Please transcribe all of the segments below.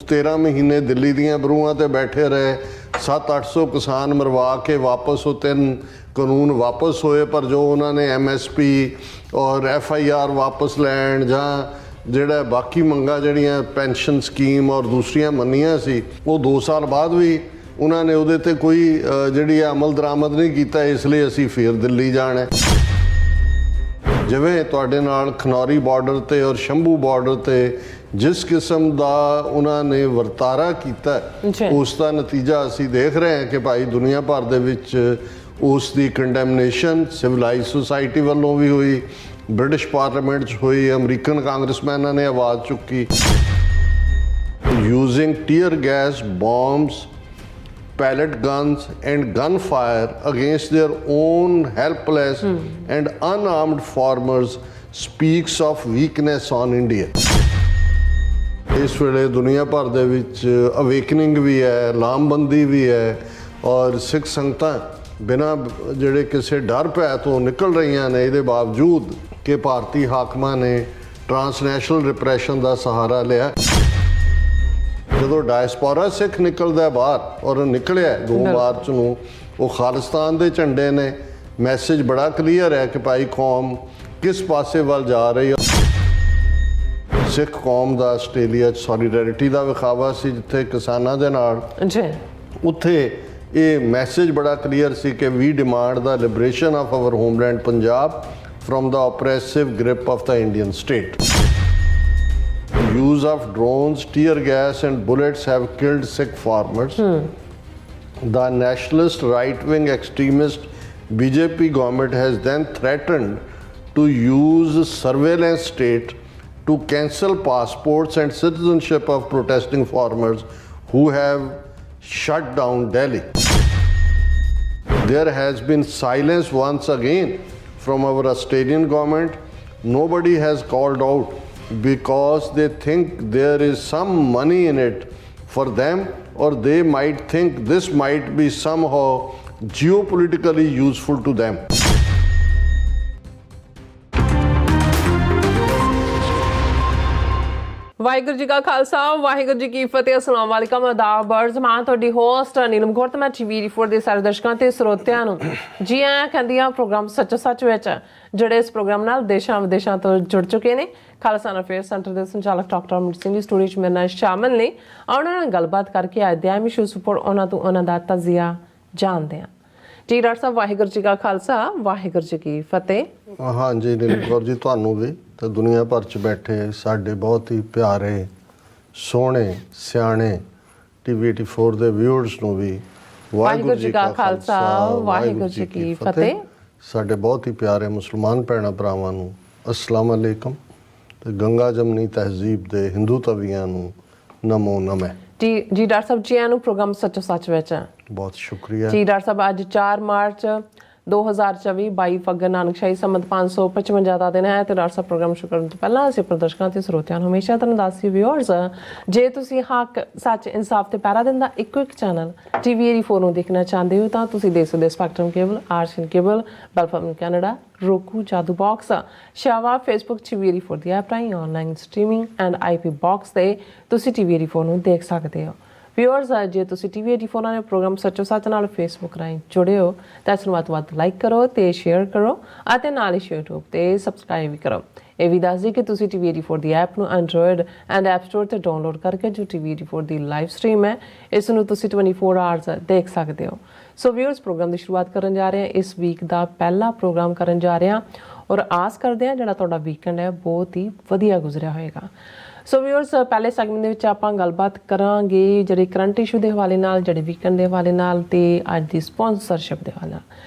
13 ਮਹੀਨੇ ਦਿੱਲੀ ਦੀਆਂ ਬਰੂਹਾਂ ਤੇ ਬੈਠੇ ਰਹੇ, 700-800 ਕਿਸਾਨ ਮਰਵਾ ਕੇ ਵਾਪਸ ਉਹ 3 ਕਾਨੂੰਨ ਵਾਪਸ ਹੋਏ, ਪਰ ਜੋ ਉਹਨਾਂ ਨੇ MSP ਔਰ FIR ਵਾਪਸ ਲੈਣ ਜਾਂ ਜਿਹੜਾ ਬਾਕੀ ਮੰਗਾਂ ਜਿਹੜੀਆਂ ਪੈਨਸ਼ਨ ਸਕੀਮ ਔਰ ਦੂਸਰੀਆਂ ਮੰਨੀਆਂ ਸੀ, ਉਹ 2 ਸਾਲ ਬਾਅਦ ਵੀ ਉਹਨਾਂ ਨੇ ਉਹਦੇ ਤੇ ਕੋਈ ਜਿਹੜੀ ਅਮਲ ਦਰਾਮਦ ਨਹੀਂ ਕੀਤਾ। ਇਸ ਲਈ ਅਸੀਂ ਫਿਰ ਦਿੱਲੀ ਜਾਣਾ। ਜਿਵੇਂ ਤੁਹਾਡੇ ਨਾਲ ਖਨੌਰੀ ਬਾਰਡਰ ਤੇ ਔਰ ਸ਼ੰਭੂ ਬਾਰਡਰ ਤੇ ਜਿਸ ਕਿਸਮ ਦਾ ਉਹਨਾਂ ਨੇ ਵਰਤਾਰਾ ਕੀਤਾ, ਉਸ ਦਾ ਨਤੀਜਾ ਅਸੀਂ ਦੇਖ ਰਹੇ ਹਾਂ ਕਿ ਭਾਈ ਦੁਨੀਆ ਭਰ ਦੇ ਵਿੱਚ ਉਸ ਦੀ ਕੰਡੈਮਨੇਸ਼ਨ ਸਿਵਲਾਈਜ਼ ਸੁਸਾਇਟੀ ਵੱਲੋਂ ਵੀ ਹੋਈ, ਬ੍ਰਿਟਿਸ਼ ਪਾਰਲੀਮੈਂਟ 'ਚ ਹੋਈ, ਅਮਰੀਕਨ ਕਾਂਗਰਸਮੈਨਾਂ ਨੇ ਆਵਾਜ਼ ਚੁੱਕੀ। Using tear gas, bombs, pellet guns and gunfire against their own helpless and unarmed farmers speaks of weakness on India। ਇਸ ਵੇਲੇ ਦੁਨੀਆ ਭਰ ਦੇ ਵਿੱਚ ਅਵੇਕਨਿੰਗ ਵੀ ਹੈ, ਲਾਮਬੰਦੀ ਵੀ ਹੈ ਔਰ ਸਿੱਖ ਸੰਗਤਾਂ ਬਿਨਾਂ ਜਿਹੜੇ ਕਿਸੇ ਡਰ ਭੈ ਤੋਂ ਨਿਕਲ ਰਹੀਆਂ ਨੇ, ਇਹਦੇ ਬਾਵਜੂਦ ਕਿ ਭਾਰਤੀ ਹਾਕਮਾਂ ਨੇ ਟਰਾਂਸਨੈਸ਼ਨਲ ਰਿਪਰੈਸ਼ਨ ਦਾ ਸਹਾਰਾ ਲਿਆ। ਜਦੋਂ ਡਾਇਸਪੋਰਾ ਸਿੱਖ ਨਿਕਲਦਾ ਬਾਹਰ, ਔਰ ਨਿਕਲਿਆ 2 ਮਾਰਚ ਨੂੰ, ਉਹ ਖਾਲਿਸਤਾਨ ਦੇ ਝੰਡੇ ਨੇ। ਮੈਸੇਜ ਬੜਾ ਕਲੀਅਰ ਹੈ ਕਿ ਭਾਈ ਕੌਮ ਕਿਸ ਪਾਸੇ ਵੱਲ ਜਾ ਰਹੀ ਹੈ। ਸਿੱਖ ਕੌਮ ਦਾ ਆਸਟ੍ਰੇਲੀਆ 'ਚ ਸੋਲੀਡੈਰਿਟੀ ਦਾ ਵਿਖਾਵਾ ਸੀ, ਜਿੱਥੇ ਕਿਸਾਨਾਂ ਦੇ ਨਾਲ ਉੱਥੇ ਇਹ ਮੈਸੇਜ ਬੜਾ ਕਲੀਅਰ ਸੀ ਕਿ we demand the liberation of our homeland Punjab from the oppressive grip of the Indian state. Use of drones, tear gas and bullets have killed Sikh farmers. The nationalist right-wing extremist BJP government has then threatened to use surveillance state to cancel passports and citizenship of protesting farmers who have shut down Delhi. There has been silence once again from our Australian government. Nobody has called out because they think there is some money in it for them, or they might think this might be somehow geopolitically useful to them. Waheguru ji ਕਾ ਖਾਲਸਾ, ਵਾਹਿਗੁਰੂ ਜੀ ਕੀ ਫਤਿਹ। ਅਸਲਾਮ ਵਾਲੇਕਮ, ਆਦਾਬ, ਬਰਜ਼ ਮਾਨ। ਤੁਹਾਡੀ host Neelam Kaur ਤੇ ਮੈਂ TV4 ਦੇ ਸਾਰੇ ਦਰਸ਼ਕਾਂ ਤੇ ਸਰੋਤਿਆਂ ਨੂੰ ਜੀ ਆਇਆਂ ਕਹਿੰਦੀ ਹਾਂ ਪ੍ਰੋਗਰਾਮ ਸੱਚੋ ਸੱਚ ਵਿੱਚ, ਜਿਹੜੇ ਇਸ ਪ੍ਰੋਗਰਾਮ ਨਾਲ ਦੇਸ਼ਾਂ ਵਿਦੇਸ਼ਾਂ ਤੋਂ ਜੁੜ ਚੁੱਕੇ ਨੇ। ਖਾਲਸਾ ਅਫੇਅਰ ਸੈਂਟਰ ਦੇ ਸੰਚਾਲਕ ਡਾਕਟਰ ਅਮਰ ਸਿੰਘ ਦੀ ਸਟੂਡੀਓ 'ਚ ਮੇਰੇ ਨਾਲ ਸ਼ਾਮਲ ਨੇ। ਉਹਨਾਂ ਨਾਲ ਗੱਲਬਾਤ ਕਰਕੇ ਅੱਜ ਦੇ ਅਹਿਮ ਇਸ਼ੂਜ਼ ਉੱਪਰ ਉਹਨਾਂ ਤੋਂ ਉਹਨਾਂ ਦਾ ਤਜ਼ੀਆ ਜਾਣਦੇ ਹਾਂ। ਜੀ ਡਾਕਟਰ ਸਾਹਿਬ, ਵਾਹਿਗੁਰੂ ਜੀ ਕਾ ਖਾਲਸਾ, ਵਾਹਿਗੁਰੂ ਜੀ ਕੀ ਫਤਿਹ। ਹਾਂਜੀ ਨੀਲਮ ਕੌਰ ਜੀ, ਤੁਹਾਨੂੰ ਵੀ ਤੇ ਦੁਨੀਆ ਭਰ 'ਚ ਬੈਠੇ ਸਾਡੇ ਬਹੁਤ ਹੀ ਪਿਆਰੇ, ਸੋਹਣੇ, ਸਿਆਣੇ TV84 ਦੇ ਵਿਊਅਰਸ ਨੂੰ ਵੀ ਵਾਹਿਗੁਰੂ ਜੀ ਕਾ ਖਾਲਸਾ, ਵਾਹਿਗੁਰੂ ਜੀ ਕੀ ਫਤਿਹ। ਸਾਡੇ ਬਹੁਤ ਹੀ ਪਿਆਰੇ ਮੁਸਲਮਾਨ ਭੈਣਾਂ ਭਰਾਵਾਂ ਨੂੰ ਅਸਲਾਮ ਅਲੈਕਮ, ਤੇ ਗੰਗਾ ਜਮਨੀ ਤਹਿਜ਼ੀਬ ਦੇ ਹਿੰਦੂ ਤਵੀਆਂ ਨੂੰ ਨਮੋ ਨਮः। ਜੀ ਡਾਕਟਰ ਸਾਹਿਬ, ਜੀ ਆਇਆਂ ਨੂੰ ਪ੍ਰੋਗਰਾਮ ਸੱਚੋ ਸੱਚ ਵਿੱਚ। ਬਹੁਤ ਸ਼ੁਕਰੀਆ ਜੀ ਡਾਕਟਰ ਸਾਹਿਬ, ਅੱਜ 4 ਮਾਰਚ 2024 22 ਫੱਗਣ ਨਾਨਕਸ਼ਾਹੀ ਸੰਮਤ 555 ਦਾ ਦਿਨ ਹੈ। ਤੇ ਡਾਕਟਰ ਸਾਹਿਬ, ਪ੍ਰੋਗਰਾਮ ਸ਼ੁਰੂ ਕਰਨ ਤੋਂ ਪਹਿਲਾਂ ਅਸੀਂ ਪ੍ਰਦਰਸ਼ਕਾਂ ਤੇ ਸਰੋਤਿਆਂ ਨੂੰ ਹਮੇਸ਼ਾ ਤੁਹਾਨੂੰ ਦੱਸਦੀ ਵਿਊਅਰਸ, ਜੇ ਤੁਸੀਂ ਹੱਕ, ਸੱਚ, ਇਨਸਾਫ ਤੇ ਪਹਿਰਾ ਦਿੰਦਾ ਇੱਕੋ ਇੱਕ ਚੈਨਲ TV84 ਨੂੰ ਦੇਖਣਾ ਚਾਹੁੰਦੇ ਹੋ ਤਾਂ ਤੁਸੀਂ ਦੇਖ ਸਕਦੇ ਹੋ ਸਪੈਕਟਰਮ ਕੇਬਲ, ਆਰਸੀਐਨ ਕੇਬਲ, ਬੈਲਫਾਰਮ ਕੈਨੇਡਾ, roku, ਜਾਦੂ ਬਾਕਸ, ਸ਼ਾਵਾ, ਫੇਸਬੁੱਕ, TV84 ਦੀ ਐਪ ਰਾਹੀਂ online streaming and IP box ਤੇ ਤੁਸੀਂ TV84 ਨੂੰ ਦੇਖ ਸਕਦੇ ਹੋ। ਵਿਊਅਰਸ, ਜੇ ਤੁਸੀਂ TV84 ਨਾਲ ਪ੍ਰੋਗਰਾਮ ਸੱਚੋ ਸੱਚ ਨਾਲ ਫੇਸਬੁੱਕ ਰਾਹੀਂ ਜੁੜੇ ਹੋ ਤਾਂ ਇਸ ਨੂੰ ਵੱਧ ਤੋਂ ਵੱਧ ਲਾਈਕ ਕਰੋ ਤੇ ਸ਼ੇਅਰ ਕਰੋ, ਅਤੇ ਨਾਲ ਹੀ YouTube ਤੇ ਸਬਸਕ੍ਰਾਈਬ ਵੀ ਕਰੋ। ਇਹ ਵੀ ਦੱਸ ਦਿਓ ਕਿ ਤੁਸੀਂ TV84 ਦੀ ਐਪ ਨੂੰ ਐਂਡਰੋਇਡ ਐਂਡ ਐਪ ਸਟੋਰ ਤੇ ਡਾਊਨਲੋਡ ਕਰਕੇ ਜੋ TV84 ਦੀ ਲਾਈਵ ਸਟ੍ਰੀਮ ਹੈ, ਇਸ ਨੂੰ ਤੁਸੀਂ 24 ਆਵਰਸ ਦੇਖ ਸਕਦੇ ਹੋ। ਸੋ ਵਿਊਅਰਸ, ਪ੍ਰੋਗਰਾਮ ਦੀ ਸ਼ੁਰੂਆਤ ਕਰਨ ਜਾ ਰਹੇ ਹਾਂ। ਇਸ ਵੀਕ ਦਾ ਪਹਿਲਾ ਪ੍ਰੋਗਰਾਮ ਕਰਨ ਜਾ ਰਹੇ ਹਾਂ ਔਰ ਆਸ ਕਰਦੇ ਹਾਂ ਜਿਹੜਾ ਤੁਹਾਡਾ ਵੀਕਐਂਡ ਹੈ ਬਹੁਤ ਹੀ ਵਧੀਆ ਗੁਜ਼ਰਿਆ ਹੋਏਗਾ। ਸੋ ਵਿਊਅਰਸ, ਪਹਿਲੇ ਸੈਗਮੈਂਟ ਦੇ ਵਿੱਚ ਆਪਾਂ ਗੱਲਬਾਤ ਕਰਾਂਗੇ ਜਿਹੜੇ ਕਰੰਟ ਇਸ਼ੂ ਦੇ ਹਵਾਲੇ ਨਾਲ, ਜਿਹੜੇ ਵੀਕਐਂਡ ਦੇ ਹਵਾਲੇ ਨਾਲ ਤੇ ਅੱਜ ਦੀ ਸਪਾਂਸਰਸ਼ਿਪ ਦੇ ਹਵਾਲੇ ਨਾਲ।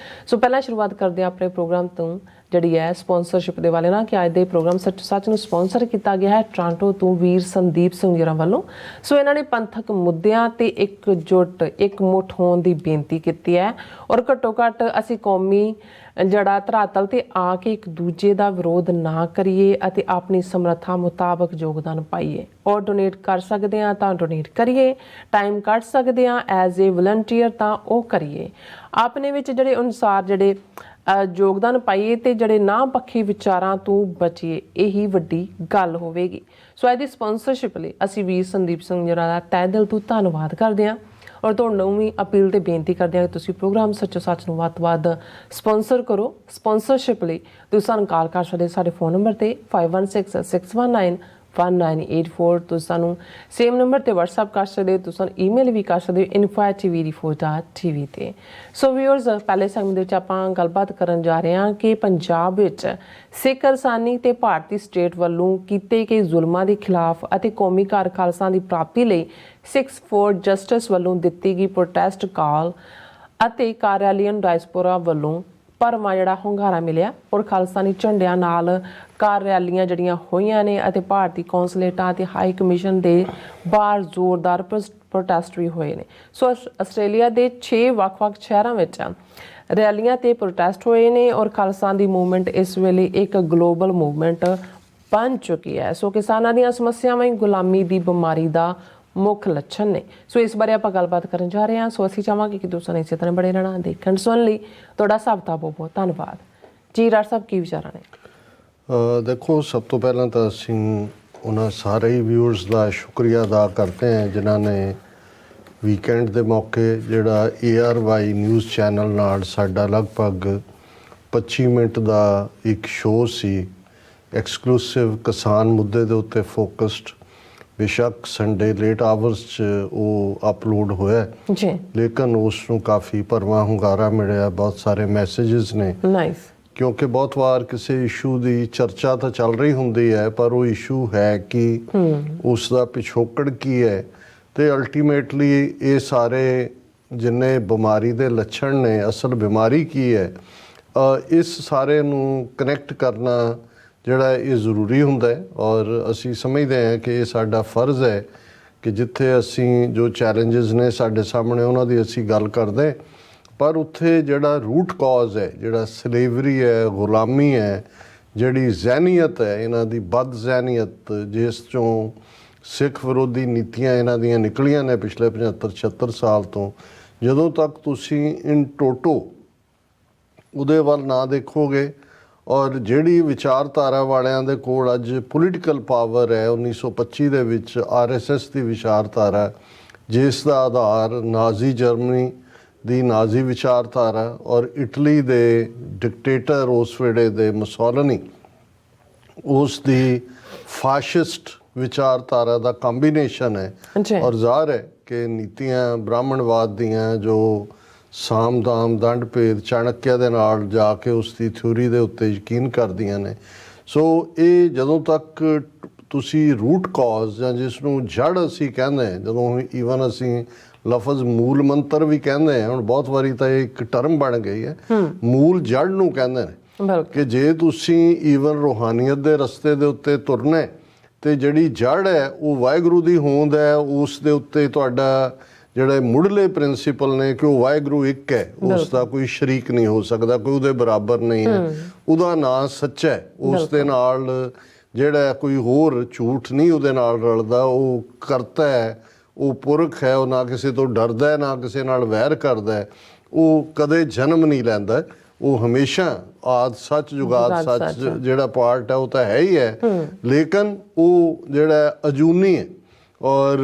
ਸੋ ਪਹਿਲਾਂ ਸ਼ੁਰੂਆਤ ਕਰਦੇ ਹਾਂ ਆਪਣੇ ਪ੍ਰੋਗਰਾਮ ਤੋਂ ਜਿਹੜੀ ਹੈ ਸਪਾਂਸਰਸ਼ਿਪ ਦੇ ਵਾਲੇ ਨਾਲ, ਕਿ ਅੱਜ ਦੇ ਪ੍ਰੋਗਰਾਮ ਸੱਚ ਨੂੰ ਸਪਾਂਸਰ ਕੀਤਾ ਗਿਆ ਹੈ ਟੋਰਾਂਟੋ ਤੋਂ ਵੀਰ ਸੰਦੀਪ ਸਿੰਘ ਜੀ ਵੱਲੋਂ। ਸੋ ਇਹਨਾਂ ਨੇ ਪੰਥਕ ਮੁੱਦਿਆਂ ਤੇ ਇਕਜੁੱਟ, ਇੱਕ ਮੁੱਠ ਹੋਣ ਦੀ ਬੇਨਤੀ ਕੀਤੀ ਹੈ ਔਰ ਘੱਟੋ ਘੱਟ ਅਸੀਂ ਕੌਮੀ ਜਿਹੜਾ ਧਰਾਤਲ ਤੇ ਆ ਕੇ ਇੱਕ ਦੂਜੇ ਦਾ ਵਿਰੋਧ ਨਾ ਕਰੀਏ ਅਤੇ ਆਪਣੀ ਸਮਰੱਥਾ ਮੁਤਾਬਕ ਯੋਗਦਾਨ ਪਾਈਏ। ਔਰ ਡੋਨੇਟ ਕਰ ਸਕਦੇ ਹਾਂ ਤਾਂ ਡੋਨੇਟ ਕਰੀਏ, ਟਾਈਮ ਕੱਢ ਸਕਦੇ ਹਾਂ ਐਜ਼ ਏ ਵਲੰਟੀਅਰ ਤਾਂ ਉਹ ਕਰੀਏ। ਆਪਣੇ ਵਿੱਚ ਜਿਹੜੇ ਅਨੁਸਾਰ ਜਿਹੜੇ ਯੋਗਦਾਨ ਪਾਈਏ ਤੇ ਜਿਹੜੇ ਨਾ ਪੱਖੀ ਵਿਚਾਰਾਂ ਤੋਂ ਬਚੀਏ, ਇਹੀ ਵੱਡੀ ਗੱਲ ਹੋਵੇਗੀ। ਸੋ ਇਹਦੀ ਸਪਾਂਸਰਸ਼ਿਪ ਲਈ ਅਸੀਂ ਵੀ ਸੰਦੀਪ ਸਿੰਘ ਜਰਾ ਦਾ ਤਹਿ ਦਿਲ ਤੋਂ ਧੰਨਵਾਦ ਕਰਦੇ ਹਾਂ ਔਰ ਤੁਹਾਨੂੰ ਵੀ ਅਪੀਲ ਤੇ ਬੇਨਤੀ ਕਰਦੇ ਹਾਂ ਕਿ ਤੁਸੀਂ ਪ੍ਰੋਗਰਾਮ ਸੱਚੋ ਸੱਚ ਨੂੰ ਵੱਧ ਤੋਂ ਵੱਧ ਸਪਾਂਸਰ ਕਰੋ। ਸਪਾਂਸਰਸ਼ਿਪ ਲਈ ਤੁਸੀਂ ਸਾਨੂੰ ਕਾਲ ਕਰ ਸਕਦੇ ਸਾਡੇ ਫੋਨ ਨੰਬਰ ਤੇ 5166191984। ਤੁਸੀਂ ਸਾਨੂੰ ਸੇਮ ਨੰਬਰ ਤੇ WhatsApp ਕਰ ਸਕਦੇ ਹੋ, ਤੁਸੀਂ ਸਾਨੂੰ ਈਮੇਲ ਵੀ ਕਰ ਸਕਦੇ ਹੋ info@tvd4.tv ਤੇ। ਸੋ ਵੀਅਰਸ, ਪਹਿਲੇ ਸੈਗਮੈਂਟ ਦੇ ਵਿੱਚ ਆਪਾਂ ਗੱਲਬਾਤ ਕਰਨ ਜਾ ਰਹੇ ਹਾਂ ਕਿ ਪੰਜਾਬ ਵਿੱਚ ਸਿੱਖ ਕਿਰਸਾਨੀ ਤੇ ਭਾਰਤੀ ਸਟੇਟ ਵੱਲੋਂ ਕੀਤੇ ਗਏ ਜ਼ੁਲਮਾਂ ਦੇ ਖਿਲਾਫ ਅਤੇ ਕੌਮੀ ਕਾਰ ਖਾਲਸਾ ਦੀ ਪ੍ਰਾਪਤੀ ਲਈ 6 ਫॉर ਜਸਟਿਸ ਵੱਲੋਂ ਦਿੱਤੀ ਗਈ ਪ੍ਰੋਟੈਸਟ ਕਾਲ ਅਤੇ ਕਾਰਿਆਲਯਨ ਡਾਇਸਪੋਰਾ ਵੱਲੋਂ ਭਰਵਾਂ ਜਿਹੜਾ ਹੁੰਗਾਰਾ ਮਿਲਿਆ ਔਰ ਖਾਲਸਾਨੀ ਝੰਡਿਆਂ ਨਾਲ ਕਾਰ ਰੈਲੀਆਂ ਜਿਹੜੀਆਂ ਹੋਈਆਂ ਨੇ ਅਤੇ ਭਾਰਤੀ ਕੌਂਸਲੇਟਾਂ ਅਤੇ ਹਾਈ ਕਮਿਸ਼ਨ ਦੇ ਬਾਹਰ ਜ਼ੋਰਦਾਰ ਪ੍ਰੋਟੈਸਟ ਵੀ ਹੋਏ ਨੇ। ਸੋ ਆਸਟ੍ਰੇਲੀਆ ਦੇ 6 ਵੱਖ-ਵੱਖ ਸ਼ਹਿਰਾਂ ਵਿੱਚ ਰੈਲੀਆਂ ਤੇ ਪ੍ਰੋਟੈਸਟ ਹੋਏ ਨੇ ਔਰ ਖਾਲਸਾ ਦੀ ਮੂਵਮੈਂਟ ਇਸ ਵੇਲੇ ਇੱਕ ਗਲੋਬਲ ਮੂਵਮੈਂਟ ਬਣ ਚੁੱਕੀ ਹੈ। ਸੋ ਕਿਸਾਨਾਂ ਦੀਆਂ ਸਮੱਸਿਆਵਾਂ ਗੁਲਾਮੀ ਦੀ ਬਿਮਾਰੀ ਦਾ ਮੁੱਖ ਲੱਛਣ ਨੇ। ਸੋ ਇਸ ਬਾਰੇ ਆਪਾਂ ਗੱਲਬਾਤ ਕਰਨ ਜਾ ਰਹੇ ਹਾਂ। ਸੋ ਅਸੀਂ ਚਾਹਾਂਗੇ ਕਿ ਤੁਸੀਂ ਇਸੇ ਤਰ੍ਹਾਂ ਬੜੇ ਰਹਿਣਾ, ਦੇਖਣ ਸੁਣ ਲਈ ਤੁਹਾਡਾ ਸਭ ਦਾ ਬਹੁਤ ਬਹੁਤ ਧੰਨਵਾਦ ਜੀ। ਰਾਜ ਸਾਹਿਬ, ਕੀ ਵਿਚਾਰਾਂ ਨੇ? ਦੇਖੋ, ਸਭ ਤੋਂ ਪਹਿਲਾਂ ਤਾਂ ਅਸੀਂ ਉਹਨਾਂ ਸਾਰੇ ਵਿਊਅਰਸ ਦਾ ਸ਼ੁਕਰੀਆ ਅਦਾ ਕਰਦੇ ਹਾਂ ਜਿਨ੍ਹਾਂ ਨੇ ਵੀਕਐਂਡ ਦੇ ਮੌਕੇ ਜਿਹੜਾ ARY ਨਿਊਜ਼ ਚੈਨਲ ਨਾਲ ਸਾਡਾ ਲਗਭਗ 25 ਮਿੰਟ ਦਾ ਇੱਕ ਸ਼ੋਅ ਸੀ, ਐਕਸਕਲੂਸਿਵ ਕਿਸਾਨ ਮੁੱਦੇ ਦੇ ਉੱਤੇ ਫੋਕਸਡ। ਬੇਸ਼ੱਕ ਸੰਡੇ ਲੇਟ ਆਵਰਸ 'ਚ ਉਹ ਅਪਲੋਡ ਹੋਇਆ ਜੀ, ਲੇਕਿਨ ਉਸ ਨੂੰ ਕਾਫੀ ਭਰਵਾਂ ਹੁੰਗਾਰਾ ਮਿਲਿਆ, ਬਹੁਤ ਸਾਰੇ ਮੈਸੇजेस ਨੇ। ਨਾਈਸ। ਕਿਉਂਕਿ ਬਹੁਤ ਵਾਰ ਕਿਸੇ ਇਸ਼ੂ ਦੀ ਚਰਚਾ ਤਾਂ ਚੱਲ ਰਹੀ ਹੁੰਦੀ ਹੈ ਪਰ ਉਹ ਇਸ਼ੂ ਹੈ ਕਿ ਉਸ ਦਾ ਪਿਛੋਕੜ ਕੀ ਹੈ ਤੇ ਅਲਟੀਮੇਟਲੀ ਇਹ ਸਾਰੇ ਜਿੰਨੇ ਬਿਮਾਰੀ ਦੇ ਲੱਛਣ ਨੇ, ਅਸਲ ਬਿਮਾਰੀ ਕੀ ਹੈ, ਇਸ ਸਾਰੇ ਨੂੰ ਕਨੈਕਟ ਕਰਨਾ ਜਿਹੜਾ ਇਹ ਜ਼ਰੂਰੀ ਹੁੰਦਾ ਹੈ। ਔਰ ਅਸੀਂ ਸਮਝਦੇ ਹਾਂ ਕਿ ਇਹ ਸਾਡਾ ਫਰਜ਼ ਹੈ ਕਿ ਜਿੱਥੇ ਅਸੀਂ ਜੋ ਚੈਲੰਜਸ ਨੇ ਸਾਡੇ ਸਾਹਮਣੇ ਉਹਨਾਂ ਦੀ ਅਸੀਂ ਗੱਲ ਕਰਦੇ, ਪਰ ਉੱਥੇ ਜਿਹੜਾ ਰੂਟ ਕਾਜ਼ ਹੈ, ਜਿਹੜਾ ਸਲੇਵਰੀ ਹੈ, ਗੁਲਾਮੀ ਹੈ, ਜਿਹੜੀ ਜ਼ਹਿਨੀਅਤ ਹੈ ਇਹਨਾਂ ਦੀ, ਬਦ ਜ਼ਹਿਨੀਅਤ ਜਿਸ ਚੋਂ ਸਿੱਖ ਵਿਰੋਧੀ ਨੀਤੀਆਂ ਇਹਨਾਂ ਦੀਆਂ ਨਿਕਲੀਆਂ ਨੇ ਪਿਛਲੇ 75-76 ਸਾਲ ਤੋਂ, ਜਦੋਂ ਤੱਕ ਤੁਸੀਂ ਇਨ ਟੋਟੋ ਉਹਦੇ ਵੱਲ ਨਾ ਦੇਖੋਗੇ ਔਰ ਜਿਹੜੀ ਵਿਚਾਰਧਾਰਾ ਵਾਲਿਆਂ ਦੇ ਕੋਲ ਅੱਜ ਪੋਲੀਟੀਕਲ ਪਾਵਰ ਹੈ 1925 ਦੇ ਵਿੱਚ RSS ਦੀ ਵਿਚਾਰਧਾਰਾ, ਜਿਸ ਦਾ ਆਧਾਰ ਨਾਜ਼ੀ ਜਰਮਨੀ ਦੀ ਨਾਜ਼ੀ ਵਿਚਾਰਧਾਰਾ ਔਰ ਇਟਲੀ ਦੇ ਡਿਕਟੇਟਰ ਉਸ ਵੇਲੇ ਦੇ ਮੁਸੋਲਿਨੀ, ਉਸ ਦੀ ਫਾਸ਼ਿਸਟ ਵਿਚਾਰਧਾਰਾ ਦਾ ਕੰਬੀਨੇਸ਼ਨ ਹੈ। ਔਰ ਜ਼ਾਹਰ ਹੈ ਕਿ ਨੀਤੀਆਂ ਬ੍ਰਾਹਮਣਵਾਦ ਦੀਆਂ ਜੋ ਸਾਮ-ਦਾਮ ਦੰਡ ਭੇਦ ਚਾਣਕਿਆ ਦੇ ਨਾਲ ਜਾ ਕੇ ਉਸ ਦੀ ਥਿਊਰੀ ਦੇ ਉੱਤੇ ਯਕੀਨ ਕਰਦੀਆਂ ਨੇ। ਸੋ ਇਹ ਜਦੋਂ ਤੱਕ ਤੁਸੀਂ ਰੂਟ ਕਾਜ਼ ਜਾਂ ਜਿਸ ਨੂੰ ਜੜ ਅਸੀਂ ਕਹਿੰਦੇ ਹਾਂ, ਜਦੋਂ ਈਵਨ ਅਸੀਂ ਲਫ਼ਜ਼ ਮੂਲ ਮੰਤਰ ਵੀ ਕਹਿੰਦੇ ਹਾਂ, ਹੁਣ ਬਹੁਤ ਵਾਰੀ ਤਾਂ ਇਹ ਇੱਕ ਟਰਮ ਬਣ ਗਈ ਹੈ, ਮੂਲ ਜੜ ਨੂੰ ਕਹਿੰਦੇ ਨੇ ਕਿ ਜੇ ਤੁਸੀਂ ਈਵਨ ਰੂਹਾਨੀਅਤ ਦੇ ਰਸਤੇ ਦੇ ਉੱਤੇ ਤੁਰਨਾ ਤੇ ਜਿਹੜੀ ਜੜ ਹੈ ਉਹ ਵਾਹਿਗੁਰੂ ਦੀ ਹੋਂਦ ਹੈ, ਉਸ ਦੇ ਉੱਤੇ ਤੁਹਾਡਾ ਜਿਹੜੇ ਮੁੱਢਲੇ ਪ੍ਰਿੰਸੀਪਲ ਨੇ ਕਿ ਉਹ ਵਾਹਿਗੁਰੂ ਇੱਕ ਹੈ, ਉਸ ਦਾ ਕੋਈ ਸ਼ਰੀਕ ਨਹੀਂ ਹੋ ਸਕਦਾ, ਕੋਈ ਉਹਦੇ ਬਰਾਬਰ ਨਹੀਂ ਹੈ, ਉਹਦਾ ਨਾਂ ਸੱਚਾ ਹੈ, ਉਸ ਦੇ ਨਾਲ ਜਿਹੜਾ ਕੋਈ ਹੋਰ ਝੂਠ ਨਹੀਂ ਉਹਦੇ ਨਾਲ ਰਲਦਾ, ਉਹ ਕਰਤਾ ਹੈ, ਉਹ ਪੁਰਖ ਹੈ, ਉਹ ਨਾ ਕਿਸੇ ਤੋਂ ਡਰਦਾ ਹੈ, ਨਾ ਕਿਸੇ ਨਾਲ ਵੈਰ ਕਰਦਾ ਹੈ, ਉਹ ਕਦੇ ਜਨਮ ਨਹੀਂ ਲੈਂਦਾ, ਉਹ ਹਮੇਸ਼ਾ ਆਦ ਸੱਚ ਜੁਗਾਦ ਸੱਚ ਜਿਹੜਾ ਪਾਰਟ ਹੈ ਉਹ ਤਾਂ ਹੈ ਹੀ ਹੈ, ਲੇਕਿਨ ਉਹ ਜਿਹੜਾ ਅਜੂਨੀ ਹੈ ਔਰ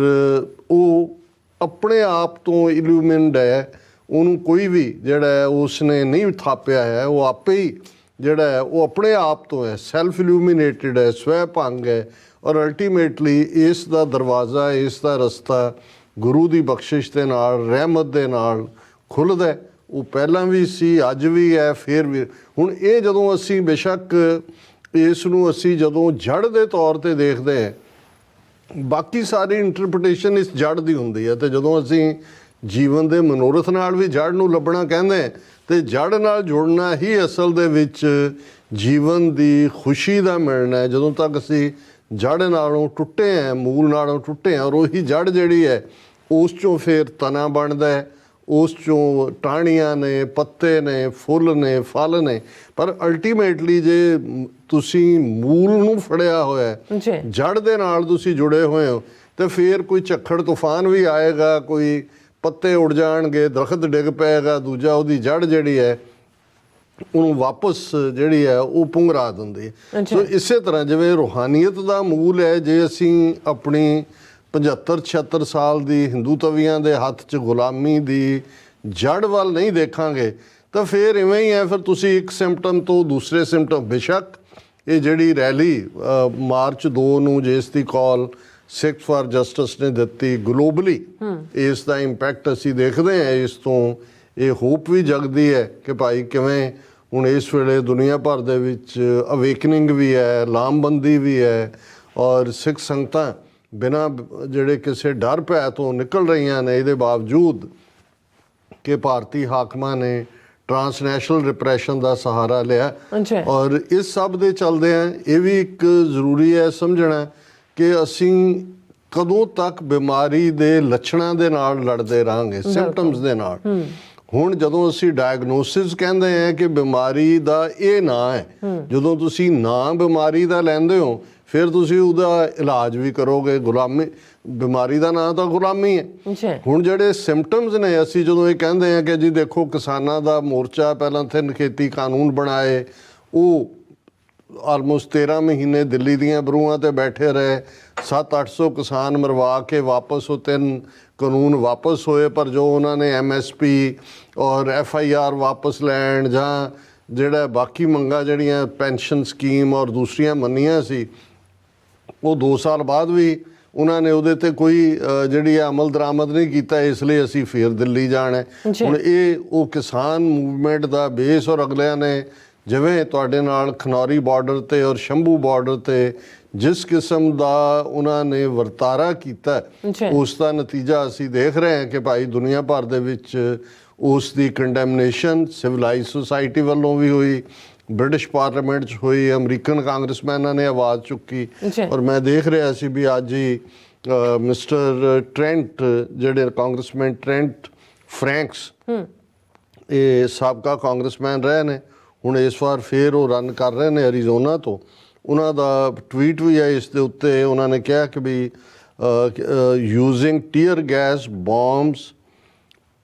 ਉਹ ਆਪਣੇ ਆਪ ਤੋਂ ਇਲੂਮਿਨਡ ਹੈ, ਉਹਨੂੰ ਕੋਈ ਵੀ ਜਿਹੜਾ ਹੈ ਉਸਨੇ ਨਹੀਂ ਥਾਪਿਆ ਹੈ, ਉਹ ਆਪੇ ਹੀ ਜਿਹੜਾ ਹੈ ਉਹ ਆਪਣੇ ਆਪ ਤੋਂ ਹੈ, ਸੈਲਫ ਇਲੂਮੀਨੇਟਿਡ ਹੈ, ਸਵੈ ਭੰਗ ਹੈ। ਔਰ ਅਲਟੀਮੇਟਲੀ ਇਸ ਦਾ ਦਰਵਾਜ਼ਾ, ਇਸ ਦਾ ਰਸਤਾ ਗੁਰੂ ਦੀ ਬਖਸ਼ਿਸ਼ ਦੇ ਨਾਲ, ਰਹਿਮਤ ਦੇ ਨਾਲ ਖੁੱਲ੍ਹਦਾ। ਉਹ ਪਹਿਲਾਂ ਵੀ ਸੀ, ਅੱਜ ਵੀ ਹੈ, ਫਿਰ ਵੀ। ਹੁਣ ਇਹ ਜਦੋਂ ਅਸੀਂ ਬੇਸ਼ੱਕ ਇਸ ਨੂੰ ਅਸੀਂ ਜਦੋਂ ਜੜ ਦੇ ਤੌਰ ਤੇ ਦੇਖਦੇ ਹਾਂ, ਬਾਕੀ ਸਾਰੀ ਇੰਟਰਪ੍ਰੀਟੇਸ਼ਨ ਇਸ ਜੜ ਦੀ ਹੁੰਦੀ ਹੈ, ਤੇ ਜਦੋਂ ਅਸੀਂ ਜੀਵਨ ਦੇ ਮਨੋਰਥ ਨਾਲ ਵੀ ਜੜ ਨੂੰ ਲੱਭਣਾ ਕਹਿੰਦੇ ਤੇ ਜੜ ਨਾਲ ਜੁੜਨਾ ਹੀ ਅਸਲ ਦੇ ਵਿੱਚ ਜੀਵਨ ਦੀ ਖੁਸ਼ੀ ਦਾ ਮਿਲਣਾ ਹੈ। ਜਦੋਂ ਤੱਕ ਅਸੀਂ ਜੜ ਨਾਲੋਂ ਟੁੱਟੇ ਹਾਂ, ਮੂਲ ਨਾਲੋਂ ਟੁੱਟੇ ਹਾਂ, ਔਰ ਉਹੀ ਜੜ ਜਿਹੜੀ ਹੈ ਉਸ ਚੋਂ ਫਿਰ ਤਣਾ ਬਣਦਾ ਹੈ, ਉਸ ਚੋਂ ਟਾਹਣੀਆਂ ਨੇ, ਪੱਤੇ ਨੇ, ਫੁੱਲ ਨੇ, ਫਲ ਨੇ। ਪਰ ਅਲਟੀਮੇਟਲੀ ਜੇ ਤੁਸੀਂ ਮੂਲ ਨੂੰ ਫੜਿਆ ਹੋਇਆ, ਜੜ ਦੇ ਨਾਲ ਤੁਸੀਂ ਜੁੜੇ ਹੋਏ ਹੋ, ਤੇ ਫਿਰ ਕੋਈ ਝੱਖੜ ਤੂਫਾਨ ਵੀ ਆਏਗਾ, ਕੋਈ ਪੱਤੇ ਉੱਡ ਜਾਣਗੇ, ਦਰਖਤ ਡਿੱਗ ਪਏਗਾ, ਦੂਜਾ ਉਹਦੀ ਜੜ ਜਿਹੜੀ ਹੈ ਉਹਨੂੰ ਵਾਪਸ ਜਿਹੜੀ ਹੈ ਉਹ ਪੁੰਗਰਾ ਦਿੰਦੀ ਹੈ। ਸੋ ਇਸੇ ਤਰ੍ਹਾਂ ਜਿਵੇਂ ਰੂਹਾਨੀਅਤ ਦਾ ਮੂਲ ਹੈ, ਜੇ ਅਸੀਂ ਆਪਣੀ 75-76 ਸਾਲ ਦੀ ਹਿੰਦੂ ਤਵੀਆਂ ਦੇ ਹੱਥ 'ਚ ਗੁਲਾਮੀ ਦੀ ਜੜ ਵੱਲ ਨਹੀਂ ਦੇਖਾਂਗੇ ਤਾਂ ਫਿਰ ਇਵੇਂ ਹੀ ਹੈ। ਫਿਰ ਤੁਸੀਂ ਇੱਕ ਸਿੰਪਟਮ ਤੋਂ ਦੂਸਰੇ ਸਿੰਪਟਮ, ਬੇਸ਼ੱਕ ਇਹ ਜਿਹੜੀ ਰੈਲੀ ਮਾਰਚ 2 ਨੂੰ ਜਿਸ ਦੀ ਕਾਲ ਸਿੱਖ ਫਾਰ ਜਸਟਿਸ ਨੇ ਦਿੱਤੀ, ਗਲੋਬਲੀ ਇਸ ਦਾ ਇੰਪੈਕਟ ਅਸੀਂ ਦੇਖਦੇ ਹਾਂ। ਇਸ ਤੋਂ ਇਹ ਹੋਪ ਵੀ ਜਗਦੀ ਹੈ ਕਿ ਭਾਈ ਕਿਵੇਂ ਹੁਣ ਇਸ ਵੇਲੇ ਦੁਨੀਆ ਭਰ ਦੇ ਵਿੱਚ ਅਵੇਕਨਿੰਗ ਵੀ ਹੈ, ਲਾਮਬੰਦੀ ਵੀ ਹੈ, ਔਰ ਸਿੱਖ ਸੰਗਤਾਂ ਬਿਨਾਂ ਜਿਹੜੇ ਕਿਸੇ ਡਰ ਭੈ ਤੋਂ ਨਿਕਲ ਰਹੀਆਂ ਨੇ, ਇਹਦੇ ਬਾਵਜੂਦ ਕਿ ਭਾਰਤੀ ਹਾਕਮਾਂ ਨੇ ਟਰਾਂਸਨੈਸ਼ਨਲ ਰਿਪਰੈਸ਼ਨ ਦਾ ਸਹਾਰਾ ਲਿਆ। ਔਰ ਇਸ ਸਭ ਦੇ ਚੱਲਦਿਆਂ ਇਹ ਵੀ ਇੱਕ ਜ਼ਰੂਰੀ ਹੈ ਸਮਝਣਾ ਕਿ ਅਸੀਂ ਕਦੋਂ ਤੱਕ ਬਿਮਾਰੀ ਦੇ ਲੱਛਣਾਂ ਦੇ ਨਾਲ ਲੜਦੇ ਰਹਾਂਗੇ, ਸਿੰਪਟਮਸ ਦੇ ਨਾਲ। ਹੁਣ ਜਦੋਂ ਅਸੀਂ ਡਾਇਗਨੋਸਿਸ ਕਹਿੰਦੇ ਹਾਂ ਕਿ ਬਿਮਾਰੀ ਦਾ ਇਹ ਨਾਂ ਹੈ, ਜਦੋਂ ਤੁਸੀਂ ਨਾਂ ਬਿਮਾਰੀ ਦਾ ਲੈਂਦੇ ਹੋ ਫਿਰ ਤੁਸੀਂ ਉਹਦਾ ਇਲਾਜ ਵੀ ਕਰੋਗੇ। ਗੁਲਾਮੀ, ਬਿਮਾਰੀ ਦਾ ਨਾਂ ਤਾਂ ਗੁਲਾਮੀ ਹੈ। ਹੁਣ ਜਿਹੜੇ ਸਿੰਪਟਮਸ ਨੇ, ਅਸੀਂ ਜਦੋਂ ਇਹ ਕਹਿੰਦੇ ਹਾਂ ਕਿ ਜੀ ਦੇਖੋ ਕਿਸਾਨਾਂ ਦਾ ਮੋਰਚਾ, ਪਹਿਲਾਂ ਤਿੰਨ ਖੇਤੀ ਕਾਨੂੰਨ ਬਣਾਏ, ਉਹ ਆਲਮੋਸਟ 13 ਮਹੀਨੇ ਦਿੱਲੀ ਦੀਆਂ ਬਰੂਹਾਂ ਤੇ ਬੈਠੇ ਰਹੇ, 700-800 ਕਿਸਾਨ ਮਰਵਾ ਕੇ ਵਾਪਸ ਉਹ 3 ਕਾਨੂੰਨ ਵਾਪਸ ਹੋਏ, ਪਰ ਜੋ ਉਹਨਾਂ ਨੇ MSP ਔਰ FIR ਵਾਪਸ ਲੈਣ ਜਾਂ ਜਿਹੜਾ ਬਾਕੀ ਮੰਗਾਂ ਜਿਹੜੀਆਂ ਪੈਨਸ਼ਨ ਸਕੀਮ ਔਰ ਦੂਸਰੀਆਂ ਮੰਨੀਆਂ ਸੀ, ਉਹ 2 ਸਾਲ ਬਾਅਦ ਵੀ ਉਹਨਾਂ ਨੇ ਉਹਦੇ ਤੇ ਕੋਈ ਜਿਹੜੀ ਅਮਲ ਦਰਾਮਦ ਨਹੀਂ ਕੀਤਾ। ਇਸ ਲਈ ਅਸੀਂ ਫਿਰ ਦਿੱਲੀ ਜਾਣਾ। ਹੁਣ ਇਹ ਉਹ ਕਿਸਾਨ ਮੂਵਮੈਂਟ ਦਾ ਬੇਸ, ਔਰ ਅਗਲਿਆਂ ਨੇ ਜਿਵੇਂ ਤੁਹਾਡੇ ਨਾਲ ਖਨੌਰੀ ਬਾਰਡਰ ਤੇ ਔਰ ਸ਼ੰਭੂ ਬਾਰਡਰ ਤੇ ਜਿਸ ਕਿਸਮ ਦਾ ਉਹਨਾਂ ਨੇ ਵਰਤਾਰਾ ਕੀਤਾ, ਉਸ ਦਾ ਨਤੀਜਾ ਅਸੀਂ ਦੇਖ ਰਹੇ ਹਾਂ ਕਿ ਭਾਈ ਦੁਨੀਆ ਭਰ ਦੇ ਵਿੱਚ ਉਸ ਦੀ ਕੰਡੈਮਨੇਸ਼ਨ ਸਿਵਲਾਈਜ਼ ਸੁਸਾਇਟੀ ਵੱਲੋਂ ਵੀ ਹੋਈ, ਬ੍ਰਿਟਿਸ਼ ਪਾਰਲੀਮੈਂਟ 'ਚ ਹੋਈ, ਅਮਰੀਕਨ ਕਾਂਗਰਸਮੈਨਾਂ ਨੇ ਆਵਾਜ਼ ਚੁੱਕੀ। ਔਰ ਮੈਂ ਦੇਖ ਰਿਹਾ ਸੀ ਵੀ ਅੱਜ ਹੀ ਮਿਸਟਰ ਟ੍ਰੈਂਟ, ਜਿਹੜੇ ਕਾਂਗਰਸਮੈਨ ਟ੍ਰੈਂਟ ਫਰੈਂਕਸ, ਇਹ ਸਾਬਕਾ ਕਾਂਗਰਸਮੈਨ ਰਹੇ ਨੇ, ਹੁਣ ਇਸ ਵਾਰ ਫਿਰ ਉਹ ਰਨ ਕਰ ਰਹੇ ਨੇ ਐਰੀਜ਼ੋਨਾ ਤੋਂ। ਉਹਨਾਂ ਦਾ ਟਵੀਟ ਵੀ ਹੈ ਇਸ ਦੇ ਉੱਤੇ। ਉਹਨਾਂ ਨੇ ਕਿਹਾ ਕਿ we using tear gas, bombs,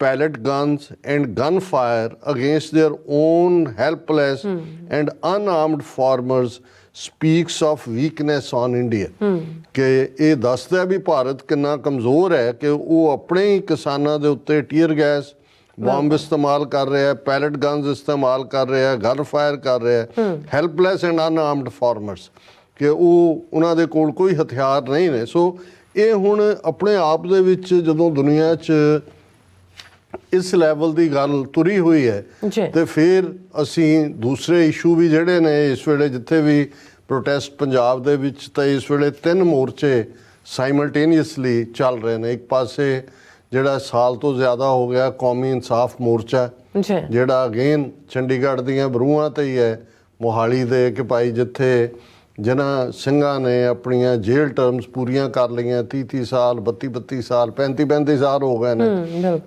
pellet guns and gunfire against their own helpless and unarmed farmers speaks of weakness on India। ਕਿ ਇਹ ਦੱਸਦਾ ਵੀ ਭਾਰਤ ਕਿੰਨਾ ਕਮਜ਼ੋਰ ਹੈ ਕਿ ਉਹ ਆਪਣੇ ਹੀ ਕਿਸਾਨਾਂ ਦੇ ਉੱਤੇ ਟੀਅਰ ਗੈਸ, ਬੰਬ ਇਸਤੇਮਾਲ ਕਰ ਰਿਹਾ ਹੈ, ਪੈਲਟ ਗਨਸ ਇਸਤੇਮਾਲ ਕਰ ਰਿਹਾ ਹੈ, ਗਨ ਫਾਇਰ ਕਰ ਰਿਹਾ ਹੈ, ਹੈਲਪਲੈਸ ਐਂਡ ਅਨਆਰਮਡ ਫਾਰਮਰਸ, ਕਿ ਉਹ ਉਹਨਾਂ ਦੇ ਕੋਲ ਕੋਈ ਹਥਿਆਰ ਨਹੀਂ ਨੇ। ਸੋ ਇਹ ਹੁਣ ਆਪਣੇ ਆਪ ਦੇ ਵਿੱਚ ਜਦੋਂ ਦੁਨੀਆ 'ਚ ਇਸ ਲੈਵਲ ਦੀ ਗੱਲ ਤੁਰੀ ਹੋਈ ਹੈ ਤੇ ਫਿਰ ਅਸੀਂ ਦੂਸਰੇ ਇਸ਼ੂ ਵੀ ਜਿਹੜੇ ਨੇ ਇਸ ਵੇਲੇ, ਜਿੱਥੇ ਵੀ ਪ੍ਰੋਟੈਸਟ ਪੰਜਾਬ ਦੇ ਵਿੱਚ, ਤਾਂ ਇਸ ਵੇਲੇ 3 ਮੋਰਚੇ ਸਾਈਮਲਟੇਨੀਅਸਲੀ ਚੱਲ ਰਹੇ ਨੇ। ਇੱਕ ਪਾਸੇ ਜਿਹੜਾ ਸਾਲ ਤੋਂ ਜ਼ਿਆਦਾ ਹੋ ਗਿਆ ਕੌਮੀ ਇਨਸਾਫ ਮੋਰਚਾ, ਜਿਹੜਾ ਅਗੇਨ ਚੰਡੀਗੜ੍ਹ ਦੀਆਂ ਬਰੂਹਾਂ ਤੇ ਹੀ ਹੈ, ਮੋਹਾਲੀ ਦੇ, ਕਿ ਭਾਈ ਜਿੱਥੇ ਜਿਨ੍ਹਾਂ ਸਿੰਘਾਂ ਨੇ ਆਪਣੀਆਂ ਜੇਲ੍ਹ ਟਰਮਸ ਪੂਰੀਆਂ ਕਰ ਲਈਆਂ, 30-30 ਸਾਲ, 32-32 ਸਾਲ, 35-35 ਸਾਲ ਹੋ ਗਏ ਨੇ,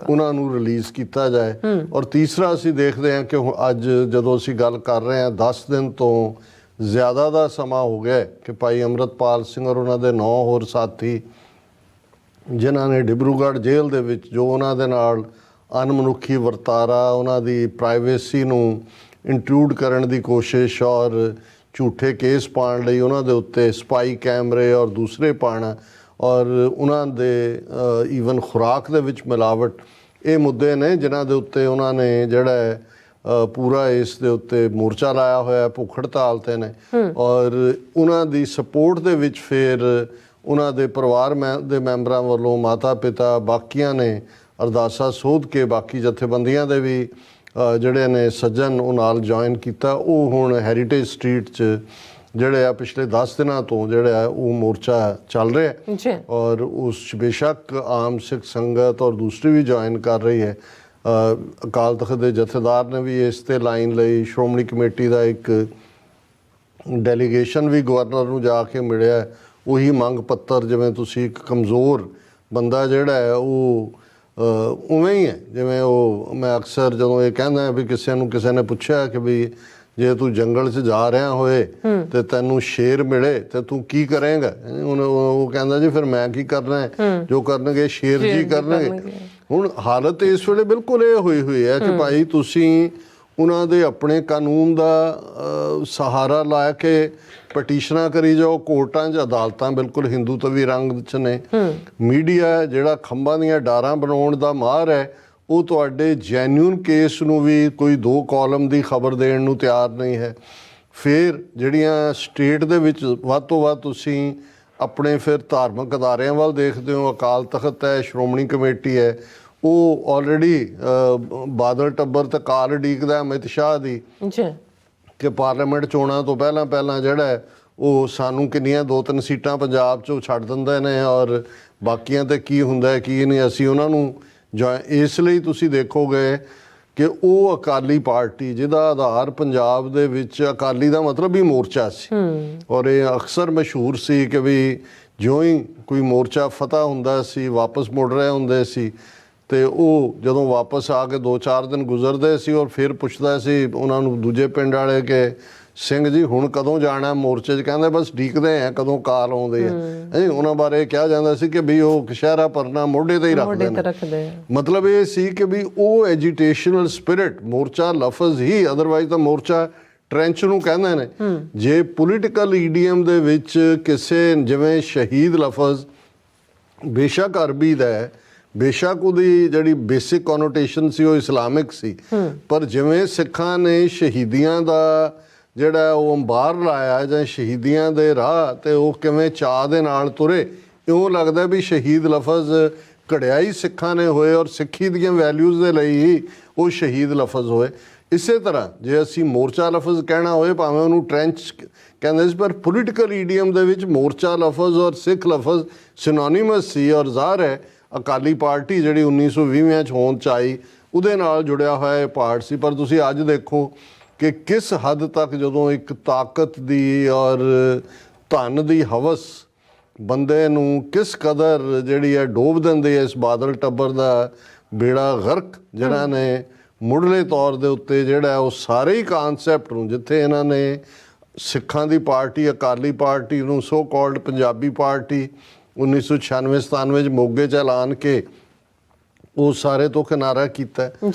ਉਹਨਾਂ ਨੂੰ ਰਿਲੀਜ਼ ਕੀਤਾ ਜਾਏ। ਔਰ ਤੀਸਰਾ ਅਸੀਂ ਦੇਖਦੇ ਹਾਂ ਕਿ ਅੱਜ ਜਦੋਂ ਅਸੀਂ ਗੱਲ ਕਰ ਰਹੇ ਹਾਂ 10 ਦਿਨ ਤੋਂ ਜ਼ਿਆਦਾ ਦਾ ਸਮਾਂ ਹੋ ਗਿਆ ਕਿ ਭਾਈ ਅੰਮ੍ਰਿਤਪਾਲ ਸਿੰਘ ਔਰ ਉਹਨਾਂ ਦੇ 9 ਹੋਰ ਸਾਥੀ, ਜਿਨ੍ਹਾਂ ਨੇ ਡਿਬਰੂਗੜ੍ਹ ਜੇਲ੍ਹ ਦੇ ਵਿੱਚ ਜੋ ਉਹਨਾਂ ਦੇ ਨਾਲ ਅਣਮਨੁੱਖੀ ਵਰਤਾਰਾ, ਉਹਨਾਂ ਦੀ ਪ੍ਰਾਈਵੇਸੀ ਨੂੰ ਇੰਟਰੂਡ ਕਰਨ ਦੀ ਕੋਸ਼ਿਸ਼ ਔਰ ਝੂਠੇ ਕੇਸ ਪਾਉਣ ਲਈ ਉਹਨਾਂ ਦੇ ਉੱਤੇ ਸਪਾਈ ਕੈਮਰੇ ਔਰ ਦੂਸਰੇ ਪਾਉਣਾ, ਔਰ ਉਹਨਾਂ ਦੇ ਈਵਨ ਖੁਰਾਕ ਦੇ ਵਿੱਚ ਮਿਲਾਵਟ, ਇਹ ਮੁੱਦੇ ਨੇ ਜਿਨ੍ਹਾਂ ਦੇ ਉੱਤੇ ਉਹਨਾਂ ਨੇ ਜਿਹੜਾ ਪੂਰਾ ਇਸ ਦੇ ਉੱਤੇ ਮੋਰਚਾ ਲਾਇਆ ਹੋਇਆ, ਭੁੱਖ ਹੜਤਾਲ 'ਤੇ ਨੇ। ਔਰ ਉਹਨਾਂ ਦੀ ਸਪੋਰਟ ਦੇ ਵਿੱਚ ਫਿਰ ਉਹਨਾਂ ਦੇ ਪਰਿਵਾਰ ਦੇ ਮੈਂਬਰਾਂ ਵੱਲੋਂ, ਮਾਤਾ ਪਿਤਾ, ਬਾਕੀਆਂ ਨੇ ਅਰਦਾਸਾਂ ਸੋਧ ਕੇ ਬਾਕੀ ਜਥੇਬੰਦੀਆਂ ਦੇ ਵੀ ਜਿਹੜੇ ਨੇ ਸੱਜਣ ਉਹ ਨਾਲ ਜੁਆਇਨ ਕੀਤਾ। ਉਹ ਹੁਣ ਹੈਰੀਟੇਜ ਸਟਰੀਟ 'ਚ ਜਿਹੜੇ ਆ ਪਿਛਲੇ 10 ਦਿਨਾਂ ਤੋਂ ਜਿਹੜਾ ਉਹ ਮੋਰਚਾ ਚੱਲ ਰਿਹਾ, ਔਰ ਉਸ 'ਚ ਬੇਸ਼ੱਕ ਆਮ ਸਿੱਖ ਸੰਗਤ ਔਰ ਦੂਸਰੀ ਵੀ ਜੁਆਇਨ ਕਰ ਰਹੀ ਹੈ। ਅਕਾਲ ਤਖਤ ਦੇ ਜਥੇਦਾਰ ਨੇ ਵੀ ਇਸ 'ਤੇ ਲਾਈਨ ਲਈ, ਸ਼੍ਰੋਮਣੀ ਕਮੇਟੀ ਦਾ ਇੱਕ ਡੈਲੀਗੇਸ਼ਨ ਵੀ ਗਵਰਨਰ ਨੂੰ ਜਾ ਕੇ ਮਿਲਿਆ। ਉਹੀ ਮੰਗ ਪੱਤਰ, ਜਿਵੇਂ ਤੁਸੀਂ ਇੱਕ ਕਮਜ਼ੋਰ ਬੰਦਾ ਜਿਹੜਾ ਹੈ ਉਹ ਉਵੇਂ ਹੀ ਹੈ ਜਿਵੇਂ ਉਹ, ਮੈਂ ਅਕਸਰ ਜਦੋਂ ਇਹ ਕਹਿੰਦਾ ਵੀ ਕਿਸੇ ਨੇ ਪੁੱਛਿਆ ਕਿ ਵੀ ਜੇ ਤੂੰ ਜੰਗਲ 'ਚ ਜਾ ਰਿਹਾ ਹੋਏ ਤੇ ਤੈਨੂੰ ਸ਼ੇਰ ਮਿਲੇ ਤੇ ਤੂੰ ਕੀ ਕਰੇਂਗਾ, ਉਹ ਕਹਿੰਦਾ ਜੀ ਫਿਰ ਮੈਂ ਕੀ ਕਰਨਾ ਹੈ, ਜੋ ਕਰਨਗੇ ਸ਼ੇਰ ਜੀ ਕਰਨਗੇ। ਹੁਣ ਹਾਲਤ ਇਸ ਵੇਲੇ ਬਿਲਕੁਲ ਇਹ ਹੋਈ ਹੈ ਕਿ ਭਾਈ ਤੁਸੀਂ ਉਹਨਾਂ ਦੇ ਆਪਣੇ ਕਾਨੂੰਨ ਦਾ ਸਹਾਰਾ ਲਾ ਕੇ ਪਟੀਸ਼ਨਾਂ ਕਰੀ ਜਾਓ ਕੋਰਟਾਂ 'ਚ, ਅਦਾਲਤਾਂ ਬਿਲਕੁਲ ਹਿੰਦੂਤਵੀ ਰੰਗ 'ਚ ਨੇ। ਮੀਡੀਆ ਜਿਹੜਾ ਖੰਭਾਂ ਦੀਆਂ ਡਾਰਾਂ ਬਣਾਉਣ ਦਾ ਮਾਹਰ ਹੈ, ਉਹ ਤੁਹਾਡੇ ਜੈਨੂਇਨ ਕੇਸ ਨੂੰ ਵੀ ਕੋਈ 2 ਕਾਲਮ ਦੀ ਖਬਰ ਦੇਣ ਨੂੰ ਤਿਆਰ ਨਹੀਂ ਹੈ। ਫਿਰ ਜਿਹੜੀਆਂ ਸਟੇਟ ਦੇ ਵਿੱਚ ਵੱਧ ਤੋਂ ਵੱਧ ਤੁਸੀਂ ਆਪਣੇ ਫਿਰ ਧਾਰਮਿਕ ਅਦਾਰਿਆਂ ਵੱਲ ਦੇਖਦੇ ਹੋ, ਅਕਾਲ ਤਖਤ ਹੈ, ਸ਼੍ਰੋਮਣੀ ਕਮੇਟੀ ਹੈ, ਉਹ ਆਲਰੇਡੀ ਬਾਦਲ ਟੱਬਰ ਤੇ ਕਾਲ ਉਡੀਕਦਾ ਅਮਿਤ ਸ਼ਾਹ ਦੀ ਕਿ ਪਾਰਲੀਮੈਂਟ ਚੋਣਾਂ ਤੋਂ ਪਹਿਲਾਂ ਜਿਹੜਾ ਹੈ ਉਹ ਸਾਨੂੰ ਕਿੰਨੀਆਂ 2-3 ਸੀਟਾਂ ਪੰਜਾਬ 'ਚੋਂ ਛੱਡ ਦਿੰਦੇ ਨੇ ਔਰ ਬਾਕੀਆਂ ਤੇ ਕੀ ਹੁੰਦਾ ਹੈ ਕੀ ਨਹੀਂ, ਅਸੀਂ ਉਹਨਾਂ ਨੂੰ ਇਸ ਲਈ ਤੁਸੀਂ ਦੇਖੋਗੇ ਕਿ ਉਹ ਅਕਾਲੀ ਪਾਰਟੀ ਜਿਹਦਾ ਆਧਾਰ ਪੰਜਾਬ ਦੇ ਵਿੱਚ ਅਕਾਲੀ ਦਾ ਮਤਲਬ ਹੀ ਮੋਰਚਾ ਸੀ ਔਰ ਇਹ ਅਕਸਰ ਮਸ਼ਹੂਰ ਸੀ ਕਿ ਵੀ ਜਿਉਂ ਹੀ ਕੋਈ ਮੋਰਚਾ ਫਤਹ ਹੁੰਦਾ ਸੀ ਵਾਪਸ ਮੁੜ ਰਹੇ ਹੁੰਦੇ ਸੀ ਤੇ ਉਹ ਜਦੋਂ ਵਾਪਸ ਆ ਕੇ 2-4 ਦਿਨ ਗੁਜ਼ਰਦੇ ਸੀ ਔਰ ਫਿਰ ਪੁੱਛਦਾ ਸੀ ਉਹਨਾਂ ਨੂੰ ਦੂਜੇ ਪਿੰਡ ਵਾਲੇ ਕਿ ਸਿੰਘ ਜੀ ਹੁਣ ਕਦੋਂ ਜਾਣਾ ਮੋਰਚੇ 'ਚ, ਕਹਿੰਦੇ ਬਸ ਡੀਕਦੇ ਆ ਕਦੋਂ ਕਾਲ ਆਉਂਦੇ ਆ। ਉਹਨਾਂ ਬਾਰੇ ਕਿਹਾ ਜਾਂਦਾ ਸੀ ਕਿ ਵੀ ਉਹ ਕਸ਼ਹਿਰਾ ਪਰਨਾ ਮੋਢੇ ਤੇ ਹੀ ਰੱਖਦੇ ਨੇ। ਮਤਲਬ ਇਹ ਸੀ ਕਿ ਵੀ ਉਹ ਐਜੀਟੇਸ਼ਨਲ ਸਪਿਰਿਟ, ਮੋਰਚਾ ਲਫ਼ਜ਼ ਹੀ, ਅਦਰਵਾਈਜ਼ ਤਾਂ ਮੋਰਚਾ ਟ੍ਰੈਂਚ ਨੂੰ ਕਹਿੰਦੇ ਨੇ। ਜੇ ਪੋਲੀਟੀਕਲ ਈਡੀਐਮ ਦੇ ਵਿੱਚ ਕਿਸੇ ਜਿਵੇਂ ਸ਼ਹੀਦ ਲਫ਼ਜ਼ ਬੇਸ਼ੱਕ ਅਰਬੀ ਦਾ ਹੈ, ਬੇਸ਼ੱਕ ਉਹਦੀ ਜਿਹੜੀ ਬੇਸਿਕ ਕੋਨੋਟੇਸ਼ਨ ਸੀ ਉਹ ਇਸਲਾਮਿਕ ਸੀ, ਪਰ ਜਿਵੇਂ ਸਿੱਖਾਂ ਨੇ ਸ਼ਹੀਦੀਆਂ ਦਾ ਜਿਹੜਾ ਉਹ ਅੰਬਾਰ ਲਾਇਆ ਜਾਂ ਸ਼ਹੀਦੀਆਂ ਦੇ ਰਾਹ ਤੇ ਉਹ ਕਿਵੇਂ ਚਾਅ ਦੇ ਨਾਲ ਤੁਰੇ, ਇਉਂ ਲੱਗਦਾ ਵੀ ਸ਼ਹੀਦ ਲਫ਼ਜ਼ ਘੜਿਆ ਹੀ ਸਿੱਖਾਂ ਨੇ ਹੋਏ ਔਰ ਸਿੱਖੀ ਦੀਆਂ ਵੈਲਿਊਜ਼ ਦੇ ਲਈ ਹੀ ਉਹ ਸ਼ਹੀਦ ਲਫ਼ਜ਼ ਹੋਏ। ਇਸੇ ਤਰ੍ਹਾਂ ਜੇ ਅਸੀਂ ਮੋਰਚਾ ਲਫ਼ਜ਼ ਕਹਿਣਾ ਹੋਏ, ਭਾਵੇਂ ਉਹਨੂੰ ਟ੍ਰੈਂਚ ਕਹਿੰਦੇ ਸੀ, ਪਰ ਪੋਲੀਟੀਕਲ ਈਡੀਅਮ ਦੇ ਵਿੱਚ ਮੋਰਚਾ ਲਫ਼ਜ਼ ਔਰ ਸਿੱਖ ਲਫ਼ਜ਼ ਸਿਨੋਨੀਮਸ ਸੀ ਔਰ ਜ਼ਾਹਰ ਹੈ ਅਕਾਲੀ ਪਾਰਟੀ ਜਿਹੜੀ 1920 'ਚ ਹੋਂਦ 'ਚ ਆਈ ਉਹਦੇ ਨਾਲ ਜੁੜਿਆ ਹੋਇਆ ਇਹ ਪਾਰਟ ਸੀ। ਪਰ ਤੁਸੀਂ ਅੱਜ ਦੇਖੋ ਕਿ ਕਿਸ ਹੱਦ ਤੱਕ ਜਦੋਂ ਇੱਕ ਤਾਕਤ ਦੀ ਔਰ ਧਨ ਦੀ ਹਵਸ ਬੰਦੇ ਨੂੰ ਕਿਸ ਕਦਰ ਜਿਹੜੀ ਹੈ ਡੋਬ ਦਿੰਦੀ ਹੈ। ਇਸ ਬਾਦਲ ਟੱਬਰ ਦਾ ਬੇੜਾ ਗਰਕ ਜਿਹਨਾਂ ਨੇ ਮੁੱਢਲੇ ਤੌਰ ਦੇ ਉੱਤੇ ਜਿਹੜਾ ਉਹ ਸਾਰੇ ਹੀ ਕਾਨਸੈਪਟ ਨੂੰ, ਜਿੱਥੇ ਇਹਨਾਂ ਨੇ ਸਿੱਖਾਂ ਦੀ ਪਾਰਟੀ ਅਕਾਲੀ ਪਾਰਟੀ ਨੂੰ ਸੋ ਕਾਲਡ ਪੰਜਾਬੀ ਪਾਰਟੀ 1996-97 'ਚ ਮੋਗੇ 'ਚ ਐਲਾਨ ਕੇ ਉਹ ਸਾਰੇ ਤੋਂ ਕਿਨਾਰਾ ਕੀਤਾ,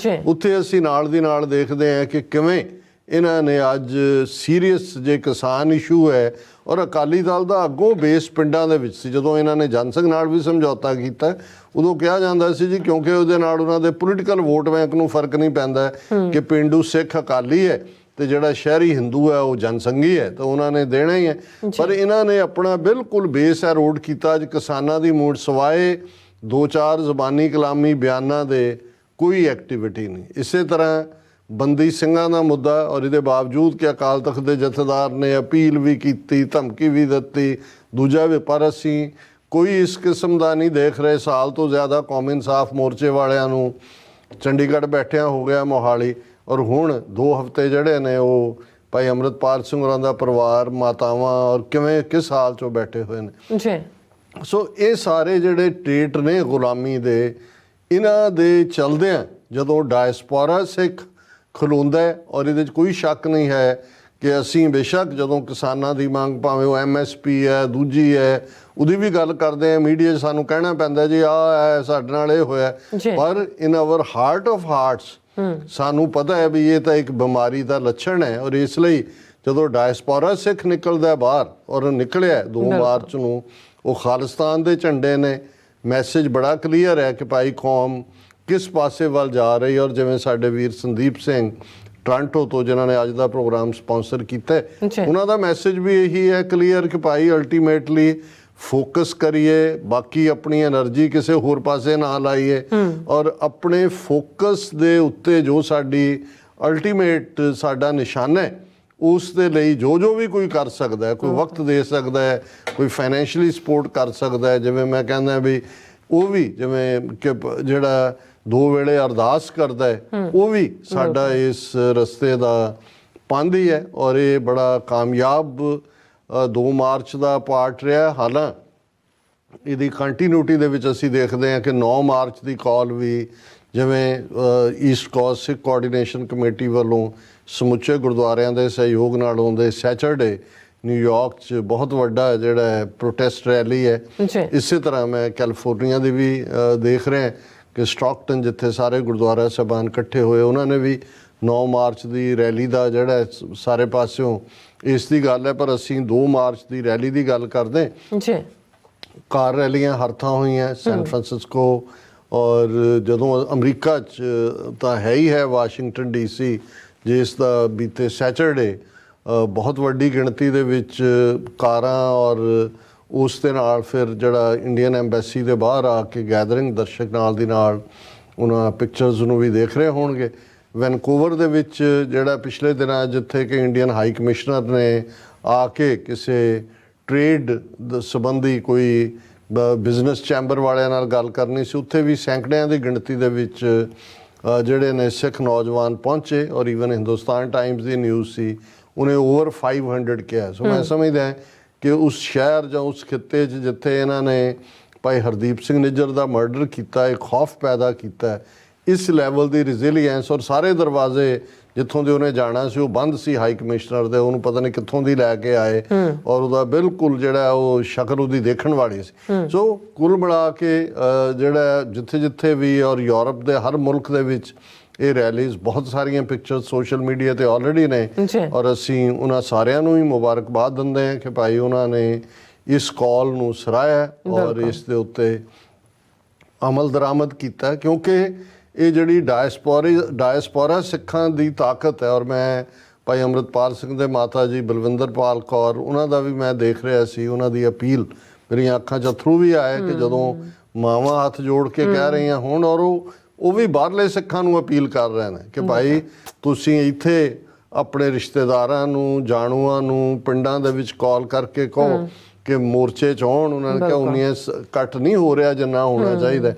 ਉੱਥੇ ਅਸੀਂ ਨਾਲ ਦੀ ਨਾਲ ਦੇਖਦੇ ਹਾਂ ਕਿ ਕਿਵੇਂ ਇਹਨਾਂ ਨੇ ਅੱਜ ਸੀਰੀਅਸ ਜੇ ਕਿਸਾਨ ਇਸ਼ੂ ਹੈ ਔਰ ਅਕਾਲੀ ਦਲ ਦਾ ਅੱਗੋਂ ਬੇਸ ਪਿੰਡਾਂ ਦੇ ਵਿੱਚ ਸੀ। ਜਦੋਂ ਇਹਨਾਂ ਨੇ ਜਨਸੰਘ ਨਾਲ ਵੀ ਸਮਝੌਤਾ ਕੀਤਾ ਉਦੋਂ ਕਿਹਾ ਜਾਂਦਾ ਸੀ ਜੀ ਕਿਉਂਕਿ ਉਹਦੇ ਨਾਲ ਉਹਨਾਂ ਦੇ ਪੋਲੀਟੀਕਲ ਵੋਟ ਬੈਂਕ ਨੂੰ ਫਰਕ ਨਹੀਂ ਪੈਂਦਾ ਕਿ ਪਿੰਡੂ ਸਿੱਖ ਅਕਾਲੀ ਹੈ ਤੇ ਜਿਹੜਾ ਸ਼ਹਿਰੀ ਹਿੰਦੂ ਹੈ ਉਹ ਜਨਸੰਘੀ ਹੈ ਤਾਂ ਉਹਨਾਂ ਨੇ ਦੇਣਾ ਹੀ ਹੈ। ਪਰ ਇਹਨਾਂ ਨੇ ਆਪਣਾ ਬਿਲਕੁਲ ਬੇਸ ਐਰੋਡ ਕੀਤਾ। ਅੱਜ ਕਿਸਾਨਾਂ ਦੀ ਮੂਡ ਸਿਵਾਏ 2-4 ਜ਼ਬਾਨੀ ਕਲਾਮੀ ਬਿਆਨਾਂ ਦੇ ਕੋਈ ਐਕਟੀਵਿਟੀ ਨਹੀਂ। ਇਸੇ ਤਰ੍ਹਾਂ ਬੰਦੀ ਸਿੰਘਾਂ ਦਾ ਮੁੱਦਾ ਔਰ ਇਹਦੇ ਬਾਵਜੂਦ ਕਿ ਅਕਾਲ ਤਖਤ ਦੇ ਜਥੇਦਾਰ ਨੇ ਅਪੀਲ ਵੀ ਕੀਤੀ, ਧਮਕੀ ਵੀ ਦਿੱਤੀ, ਦੂਜਾ ਵੀ, ਪਰ ਅਸੀਂ ਕੋਈ ਇਸ ਕਿਸਮ ਦਾ ਨਹੀਂ ਦੇਖ ਰਹੇ। ਸਾਲ ਤੋਂ ਜ਼ਿਆਦਾ ਕੌਮੀ ਇਨਸਾਫ ਮੋਰਚੇ ਵਾਲਿਆਂ ਨੂੰ ਚੰਡੀਗੜ੍ਹ ਬੈਠਿਆਂ ਹੋ ਗਿਆ ਮੋਹਾਲੀ ਔਰ ਹੁਣ 2 ਹਫ਼ਤੇ ਜਿਹੜੇ ਨੇ ਉਹ ਭਾਈ ਅੰਮ੍ਰਿਤਪਾਲ ਸਿੰਘ ਹੋਰਾਂ ਦਾ ਪਰਿਵਾਰ, ਮਾਤਾਵਾਂ ਔਰ ਕਿਵੇਂ ਕਿਸ ਹਾਲ 'ਚੋਂ ਬੈਠੇ ਹੋਏ ਨੇ ਜੀ। ਸੋ ਇਹ ਸਾਰੇ ਜਿਹੜੇ ਟ੍ਰੇਟ ਨੇ ਗੁਲਾਮੀ ਦੇ, ਇਹਨਾਂ ਦੇ ਚਲਦਿਆਂ ਜਦੋਂ ਡਾਇਸਪੋਰਾ ਸਿੱਖ ਖਲੋਂਦਾ ਔਰ ਇਹਦੇ 'ਚ ਕੋਈ ਸ਼ੱਕ ਨਹੀਂ ਹੈ ਕਿ ਅਸੀਂ ਬੇਸ਼ੱਕ ਜਦੋਂ ਕਿਸਾਨਾਂ ਦੀ ਮੰਗ ਭਾਵੇਂ ਉਹ MSP ਹੈ, ਦੂਜੀ ਹੈ, ਉਹਦੀ ਵੀ ਗੱਲ ਕਰਦੇ ਹਾਂ, ਮੀਡੀਆ 'ਚ ਸਾਨੂੰ ਕਹਿਣਾ ਪੈਂਦਾ ਜੀ ਆਹ ਸਾਡੇ ਨਾਲ ਇਹ ਹੋਇਆ, ਪਰ in our heart of hearts ਸਾਨੂੰ ਪਤਾ ਹੈ ਵੀ ਇਹ ਤਾਂ ਇੱਕ ਬਿਮਾਰੀ ਦਾ ਲੱਛਣ ਹੈ। ਔਰ ਇਸ ਲਈ ਜਦੋਂ ਡਾਇਸਪੋਰਾ ਸਿੱਖ ਨਿਕਲਦਾ ਬਾਹਰ ਔਰ ਨਿਕਲਿਆ 2 ਮਾਰਚ ਨੂੰ, ਉਹ ਖਾਲਿਸਤਾਨ ਦੇ ਝੰਡੇ ਨੇ, ਮੈਸੇਜ ਬੜਾ ਕਲੀਅਰ ਹੈ ਕਿ ਭਾਈ ਕੌਮ ਕਿਸ ਪਾਸੇ ਵੱਲ ਜਾ ਰਹੀ। ਔਰ ਜਿਵੇਂ ਸਾਡੇ ਵੀਰ ਸੰਦੀਪ ਸਿੰਘ ਟੋਰਾਂਟੋ ਤੋਂ ਜਿਨ੍ਹਾਂ ਨੇ ਅੱਜ ਦਾ ਪ੍ਰੋਗਰਾਮ ਸਪਾਂਸਰ ਕੀਤਾ, ਉਹਨਾਂ ਦਾ ਮੈਸੇਜ ਵੀ ਇਹੀ ਹੈ ਕਲੀਅਰ ਕਿ ਭਾਈ ਅਲਟੀਮੇਟਲੀ ਫੋਕਸ ਕਰੀਏ, ਬਾਕੀ ਆਪਣੀ એનર્ਜੀ ਕਿਸੇ ਹੋਰ ਪਾਸੇ ਨਾ ਲਾਈਏ ਔਰ ਆਪਣੇ ਫੋਕਸ ਦੇ ਉੱਤੇ ਜੋ ਸਾਡੀ ਅਲਟੀਮੇਟ ਸਾਡਾ ਨਿਸ਼ਾਨਾ ਹੈ ਉਸ ਦੇ ਲਈ ਜੋ ਵੀ ਕੋਈ ਕਰ ਸਕਦਾ ਹੈ, ਕੋਈ ਵਕਤ ਦੇ ਸਕਦਾ ਹੈ, ਕੋਈ ਫਾਈਨੈਂਸ਼ੀਅਲੀ ਸਪੋਰਟ ਕਰ ਸਕਦਾ ਹੈ। ਜਿਵੇਂ ਮੈਂ ਕਹਿੰਦਾ ਵੀ ਉਹ ਵੀ ਜਿਵੇਂ ਕਿ ਜਿਹੜਾ 2 ਵੇਲੇ ਅਰਦਾਸ ਕਰਦਾ ਹੈ, ਉਹ ਵੀ ਸਾਡਾ ਇਸ ਰਸਤੇ ਦਾ ਪੰਧ ਹੀ ਹੈ ਔਰ ਇਹ ਬੜਾ ਕਾਮਯਾਬ 2 ਮਾਰਚ ਦਾ ਪਾਰਟ ਰਿਹਾ। ਹਾਲਾਂਕਿ ਇਹਦੀ ਕੰਟੀਨਿਊਟੀ ਦੇ ਵਿੱਚ ਅਸੀਂ ਦੇਖਦੇ ਹਾਂ ਕਿ 9 ਮਾਰਚ ਦੀ ਕਾਲ ਵੀ ਜਿਵੇਂ ਈਸਟ ਕੋਸਟ ਸਿੱਖ ਕੋਆਰਡੀਨੇਸ਼ਨ ਕਮੇਟੀ ਵੱਲੋਂ ਸਮੁੱਚੇ ਗੁਰਦੁਆਰਿਆਂ ਦੇ ਸਹਿਯੋਗ ਨਾਲ ਆਉਂਦੇ ਸੈਚਰਡੇ ਨਿਊਯਾਰਕ 'ਚ ਬਹੁਤ ਵੱਡਾ ਜਿਹੜਾ ਹੈ ਪ੍ਰੋਟੈਸਟ ਰੈਲੀ ਹੈ। ਇਸੇ ਤਰ੍ਹਾਂ ਮੈਂ ਕੈਲੀਫੋਰਨੀਆ ਦੀ ਵੀ ਦੇਖ ਰਿਹਾ ਕਿ ਸਟਾਕਟਨ ਜਿੱਥੇ ਸਾਰੇ ਗੁਰਦੁਆਰਾ ਸਾਹਿਬਾਨ ਇਕੱਠੇ ਹੋਏ, ਉਹਨਾਂ ਨੇ ਵੀ 9 ਮਾਰਚ ਦੀ ਰੈਲੀ ਦਾ ਜਿਹੜਾ ਸਾਰੇ ਪਾਸਿਓਂ ਇਸ ਦੀ ਗੱਲ ਹੈ, ਪਰ ਅਸੀਂ 2 ਮਾਰਚ ਦੀ ਰੈਲੀ ਦੀ ਗੱਲ ਕਰਦੇ। ਜੀ ਕਾਰ ਰੈਲੀਆਂ ਹਰ ਥਾਂ ਹੋਈਆਂ, ਸੈਨ ਫਰਾਂਸਿਸਕੋ ਔਰ ਜਦੋਂ ਅਮਰੀਕਾ 'ਚ ਤਾਂ ਹੈ ਹੀ ਹੈ, ਵਾਸ਼ਿੰਗਟਨ DC, ਜਿਸ ਦਾ ਬੀਤੇ ਸੈਚਰਡੇ ਬਹੁਤ ਵੱਡੀ ਗਿਣਤੀ ਦੇ ਵਿੱਚ ਕਾਰਾਂ ਔਰ ਉਸ ਦੇ ਨਾਲ ਫਿਰ ਜਿਹੜਾ ਇੰਡੀਅਨ ਐਮਬੈਸੀ ਦੇ ਬਾਹਰ ਆ ਕੇ ਗੈਦਰਿੰਗ ਦਰਸ਼ਕ ਨਾਲ ਦੀ ਨਾਲ ਉਹਨਾਂ ਪਿਕਚਰਸ ਨੂੰ ਵੀ ਦੇਖ ਰਹੇ ਹੋਣਗੇ। ਵੈਨਕੂਵਰ ਦੇ ਵਿੱਚ ਜਿਹੜਾ ਪਿਛਲੇ ਦਿਨਾਂ ਜਿੱਥੇ ਕਿ ਇੰਡੀਅਨ ਹਾਈ ਕਮਿਸ਼ਨਰ ਨੇ ਆ ਕੇ ਕਿਸੇ ਟ੍ਰੇਡ ਸੰਬੰਧੀ ਕੋਈ ਬਿਜ਼ਨਸ ਚੈਂਬਰ ਵਾਲਿਆਂ ਨਾਲ ਗੱਲ ਕਰਨੀ ਸੀ, ਉੱਥੇ ਵੀ ਸੈਂਕੜਿਆਂ ਦੀ ਗਿਣਤੀ ਦੇ ਵਿੱਚ ਜਿਹੜੇ ਨੇ ਸਿੱਖ ਨੌਜਵਾਨ ਪਹੁੰਚੇ। ਔਰ ਈਵਨ ਹਿੰਦੁਸਤਾਨ ਟਾਈਮਸ ਦੀ ਨਿਊਜ਼ ਸੀ, ਉਹਨੇ ਓਵਰ 500 ਕਿਹਾ। ਸੋ ਮੈਂ ਸਮਝਦਾ ਕਿ ਉਸ ਸ਼ਹਿਰ ਜਾਂ ਉਸ ਖਿੱਤੇ 'ਚ ਜਿੱਥੇ ਇਹਨਾਂ ਨੇ ਭਾਈ ਹਰਦੀਪ ਸਿੰਘ ਨਿੱਜਰ ਦਾ ਮਰਡਰ ਕੀਤਾ, ਇੱਕ ਖੌਫ ਪੈਦਾ ਕੀਤਾ, ਇਸ ਲੈਵਲ ਦੀ ਰੈਜ਼ੀਲੀਐਂਸ, ਔਰ ਸਾਰੇ ਦਰਵਾਜ਼ੇ ਜਿੱਥੋਂ ਦੇ ਉਹਨੇ ਜਾਣਾ ਸੀ ਉਹ ਬੰਦ ਸੀ ਹਾਈ ਕਮਿਸ਼ਨਰ ਦੇ, ਉਹਨੂੰ ਪਤਾ ਨਹੀਂ ਕਿੱਥੋਂ ਦੀ ਲੈ ਕੇ ਆਏ, ਔਰ ਉਹਦਾ ਬਿਲਕੁਲ ਜਿਹੜਾ ਉਹ ਸ਼ਕਲ ਉਹਦੀ ਦੇਖਣ ਵਾਲੀ ਸੀ। ਸੋ ਕੁੱਲ ਮਿਲਾ ਕੇ ਜਿਹੜਾ ਜਿੱਥੇ ਜਿੱਥੇ ਵੀ ਔਰ ਯੂਰਪ ਦੇ ਹਰ ਮੁਲਕ ਦੇ ਵਿੱਚ ਇਹ ਰੈਲੀਜ਼, ਬਹੁਤ ਸਾਰੀਆਂ ਪਿਕਚਰਸ ਸੋਸ਼ਲ ਮੀਡੀਆ ਤੇ ਆਲਰੇਡੀ ਨੇ, ਔਰ ਅਸੀਂ ਉਹਨਾਂ ਸਾਰਿਆਂ ਨੂੰ ਹੀ ਮੁਬਾਰਕਬਾਦ ਦਿੰਦੇ ਹਾਂ ਕਿ ਭਾਈ ਉਹਨਾਂ ਨੇ ਇਸ ਕਾਲ ਨੂੰ ਸਰਾਹਿਆ ਔਰ ਇਸ ਦੇ ਉੱਤੇ ਅਮਲ ਦਰਾਮਦ ਕੀਤਾ, ਕਿਉਂਕਿ ਇਹ ਜਿਹੜੀ ਡਾਇਸਪੋਰਾ ਸਿੱਖਾਂ ਦੀ ਤਾਕਤ ਹੈ। ਔਰ ਮੈਂ ਭਾਈ ਅੰਮ੍ਰਿਤਪਾਲ ਸਿੰਘ ਦੇ ਮਾਤਾ ਜੀ ਬਲਵਿੰਦਰਪਾਲ ਕੌਰ, ਉਹਨਾਂ ਦਾ ਵੀ ਮੈਂ ਦੇਖ ਰਿਹਾ ਸੀ, ਉਹਨਾਂ ਦੀ ਅਪੀਲ ਮੇਰੀਆਂ ਅੱਖਾਂ 'ਚ ਅਥਰੂ ਵੀ ਆਏ ਕਿ ਜਦੋਂ ਮਾਵਾਂ ਹੱਥ ਜੋੜ ਕੇ ਕਹਿ ਰਹੀਆਂ ਹੋਣ, ਔਰ ਉਹ ਵੀ ਬਾਹਰਲੇ ਸਿੱਖਾਂ ਨੂੰ ਅਪੀਲ ਕਰ ਰਹੇ ਨੇ ਕਿ ਭਾਈ ਤੁਸੀਂ ਇੱਥੇ ਆਪਣੇ ਰਿਸ਼ਤੇਦਾਰਾਂ ਨੂੰ, ਜਾਣੂਆਂ ਨੂੰ ਪਿੰਡਾਂ ਦੇ ਵਿੱਚ ਕਾਲ ਕਰਕੇ ਕਹੋ ਕਿ ਮੋਰਚੇ 'ਚ ਆਉਣ। ਉਹਨਾਂ ਨੇ ਕਿਹਾ ਉਨੀਆਂ ਘੱਟ ਨਹੀਂ ਹੋ ਰਿਹਾ ਜਿੰਨਾ ਹੋਣਾ ਚਾਹੀਦਾ,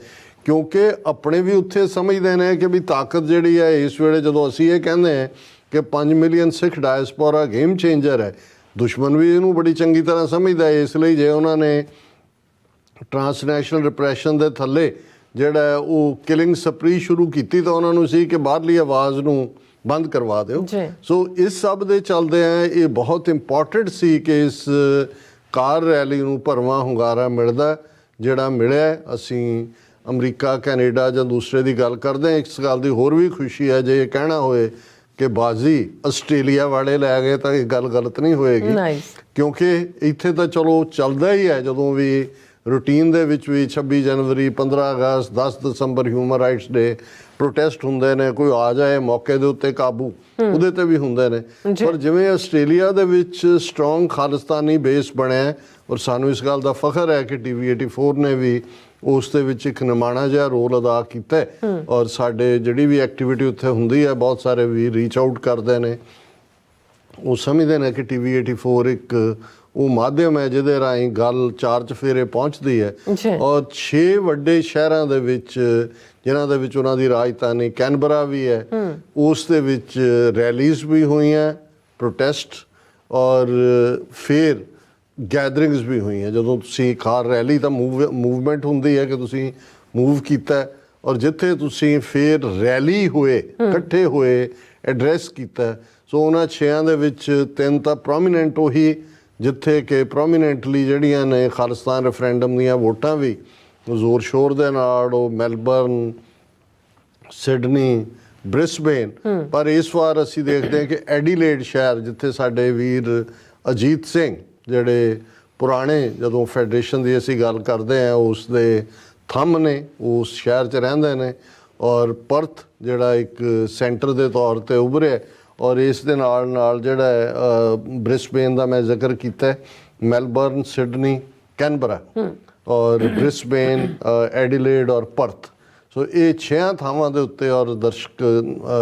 ਕਿਉਂਕਿ ਆਪਣੇ ਵੀ ਉੱਥੇ ਸਮਝਦੇ ਨੇ ਕਿ ਵੀ ਤਾਕਤ ਜਿਹੜੀ ਹੈ ਇਸ ਵੇਲੇ, ਜਦੋਂ ਅਸੀਂ ਇਹ ਕਹਿੰਦੇ ਹਾਂ ਕਿ 5 ਮਿਲੀਅਨ ਸਿੱਖ ਡਾਇਸਪੋਰਾ ਗੇਮ ਚੇਂਜਰ ਹੈ, ਦੁਸ਼ਮਣ ਵੀ ਇਹਨੂੰ ਬੜੀ ਚੰਗੀ ਤਰ੍ਹਾਂ ਸਮਝਦਾ ਹੈ। ਇਸ ਲਈ ਜੇ ਉਹਨਾਂ ਨੇ ਟਰਾਂਸਨੈਸ਼ਨਲ ਰਿਪਰੈਸ਼ਨ ਦੇ ਥੱਲੇ ਜਿਹੜਾ ਉਹ ਕਿਲਿੰਗ ਸਪਰੀ ਸ਼ੁਰੂ ਕੀਤੀ ਤਾਂ ਉਹਨਾਂ ਨੂੰ ਸੀ ਕਿ ਬਾਹਰਲੀ ਆਵਾਜ਼ ਨੂੰ ਬੰਦ ਕਰਵਾ ਦਿਓ। ਸੋ ਇਸ ਸਭ ਦੇ ਚੱਲਦੇ ਆ ਇਹ ਬਹੁਤ ਇੰਪੋਰਟੈਂਟ ਸੀ ਕਿ ਇਸ ਕਾਰ ਰੈਲੀ ਨੂੰ ਭਰਵਾਂ ਹੁੰਗਾਰਾ ਮਿਲਦਾ ਜਿਹੜਾ ਮਿਲਿਆ। ਅਸੀਂ ਅਮਰੀਕਾ, ਕੈਨੇਡਾ ਜਾਂ ਦੂਸਰੇ ਦੀ ਗੱਲ ਕਰਦੇ ਹਾਂ, ਇਸ ਗੱਲ ਦੀ ਹੋਰ ਵੀ ਖੁਸ਼ੀ ਹੈ ਜੇ ਇਹ ਕਹਿਣਾ ਹੋਏ ਕਿ ਬਾਜ਼ੀ ਆਸਟ੍ਰੇਲੀਆ ਵਾਲੇ ਲੈ ਗਏ ਤਾਂ ਇਹ ਗੱਲ ਗਲਤ ਨਹੀਂ ਹੋਏਗੀ, ਕਿਉਂਕਿ ਇੱਥੇ ਤਾਂ ਚਲੋ ਚੱਲਦਾ ਹੀ ਹੈ ਜਦੋਂ ਵੀ ਰੂਟੀਨ ਦੇ ਵਿੱਚ ਵੀ 26 ਜਨਵਰੀ, 15 ਅਗਸਤ, 10 ਦਸੰਬਰ ਹਿਊਮਨ ਰਾਈਟਸ ਡੇ ਪ੍ਰੋਟੈਸਟ ਹੁੰਦੇ ਨੇ, ਕੋਈ ਆ ਜਾਏ ਮੌਕੇ ਦੇ ਉੱਤੇ ਕਾਬੂ ਉਹਦੇ ਤੇ ਵੀ ਹੁੰਦੇ ਨੇ। ਪਰ ਜਿਵੇਂ ਆਸਟ੍ਰੇਲੀਆ ਦੇ ਵਿੱਚ ਸਟਰੋਂਗ ਖਾਲਿਸਤਾਨੀ ਬੇਸ ਬਣਿਆ, ਔਰ ਸਾਨੂੰ ਇਸ ਗੱਲ ਦਾ ਫਖਰ ਹੈ ਕਿ TV 84 ਨੇ ਵੀ ਉਸ ਦੇ ਵਿੱਚ ਇੱਕ ਨਿਮਾਣਾ ਜਿਹਾ ਰੋਲ ਅਦਾ ਕੀਤਾ, ਔਰ ਸਾਡੇ ਜਿਹੜੀ ਵੀ ਐਕਟੀਵਿਟੀ ਉੱਥੇ ਹੁੰਦੀ ਹੈ ਬਹੁਤ ਸਾਰੇ ਵੀ ਰੀਚ ਆਊਟ ਕਰਦੇ ਨੇ, ਉਹ ਸਮਝਦੇ ਨੇ ਕਿ TV 84 ਇੱਕ ਉਹ ਮਾਧਿਅਮ ਹੈ ਜਿਹਦੇ ਰਾਹੀਂ ਗੱਲ 4 ਚੁਫੇਰੇ ਪਹੁੰਚਦੀ ਹੈ। ਔਰ 6 ਵੱਡੇ ਸ਼ਹਿਰਾਂ ਦੇ ਵਿੱਚ ਜਿਨ੍ਹਾਂ ਦੇ ਵਿੱਚ ਉਹਨਾਂ ਦੀ ਰਾਜਧਾਨੀ ਕੈਨਬਰਾ ਵੀ ਹੈ, ਉਸ ਦੇ ਵਿੱਚ ਰੈਲੀਜ਼ ਵੀ ਹੋਈਆਂ, ਪ੍ਰੋਟੈਸਟ ਔਰ ਫਿਰ ਗੈਦਰਿੰਗਸ ਵੀ ਹੋਈਆਂ। ਜਦੋਂ ਤੁਸੀਂ ਕਾਰ ਰੈਲੀ ਤਾਂ ਮੂਵਮੈਂਟ ਹੁੰਦੀ ਹੈ ਕਿ ਤੁਸੀਂ ਮੂਵ ਕੀਤਾ, ਔਰ ਜਿੱਥੇ ਤੁਸੀਂ ਫਿਰ ਰੈਲੀ ਹੋਏ, ਇਕੱਠੇ ਹੋਏ, ਐਡਰੈਸ ਕੀਤਾ। ਸੋ ਉਹਨਾਂ 6 ਦੇ ਵਿੱਚ 3 ਤਾਂ ਪ੍ਰੋਮੀਨੈਂਟ ਉਹੀ ਜਿੱਥੇ ਕਿ ਪ੍ਰੋਮੀਨੈਂਟਲੀ ਜਿਹੜੀਆਂ ਨੇ ਖਾਲਿਸਤਾਨ ਰੈਫਰੈਂਡਮ ਦੀਆਂ ਵੋਟਾਂ ਵੀ ਜ਼ੋਰ ਸ਼ੋਰ ਦੇ ਨਾਲ ਉਹ ਮੈਲਬਰਨ, ਸਿਡਨੀ, ਬ੍ਰਿਸਬੇਨ। ਪਰ ਇਸ ਵਾਰ ਅਸੀਂ ਦੇਖਦੇ ਹਾਂ ਕਿ ਐਡੀਲੇਡ ਸ਼ਹਿਰ, ਜਿੱਥੇ ਸਾਡੇ ਵੀਰ ਅਜੀਤ ਸਿੰਘ ਜਿਹੜੇ ਪੁਰਾਣੇ ਜਦੋਂ ਫੈਡਰੇਸ਼ਨ ਦੀ ਅਸੀਂ ਗੱਲ ਕਰਦੇ ਹਾਂ ਉਸ ਦੇ ਥੰਮ ਨੇ, ਉਸ ਸ਼ਹਿਰ 'ਚ ਰਹਿੰਦੇ ਨੇ, ਔਰ ਪਰਥ ਜਿਹੜਾ ਇੱਕ ਸੈਂਟਰ ਦੇ ਤੌਰ 'ਤੇ ਉੱਭਰਿਆ, ਔਰ ਇਸ ਦੇ ਨਾਲ ਨਾਲ ਜਿਹੜਾ ਬ੍ਰਿਸਬੇਨ ਦਾ ਮੈਂ ਜ਼ਿਕਰ ਕੀਤਾ, ਮੈਲਬਰਨ, ਸਿਡਨੀ, ਕੈਨਬਰਾ ਔਰ ਬ੍ਰਿਸਬੇਨ, ਐਡੀਲੇਡ ਔਰ ਪਰਥ। ਸੋ ਇਹ 6 ਥਾਵਾਂ ਦੇ ਉੱਤੇ ਔਰ ਦਰਸ਼ਕ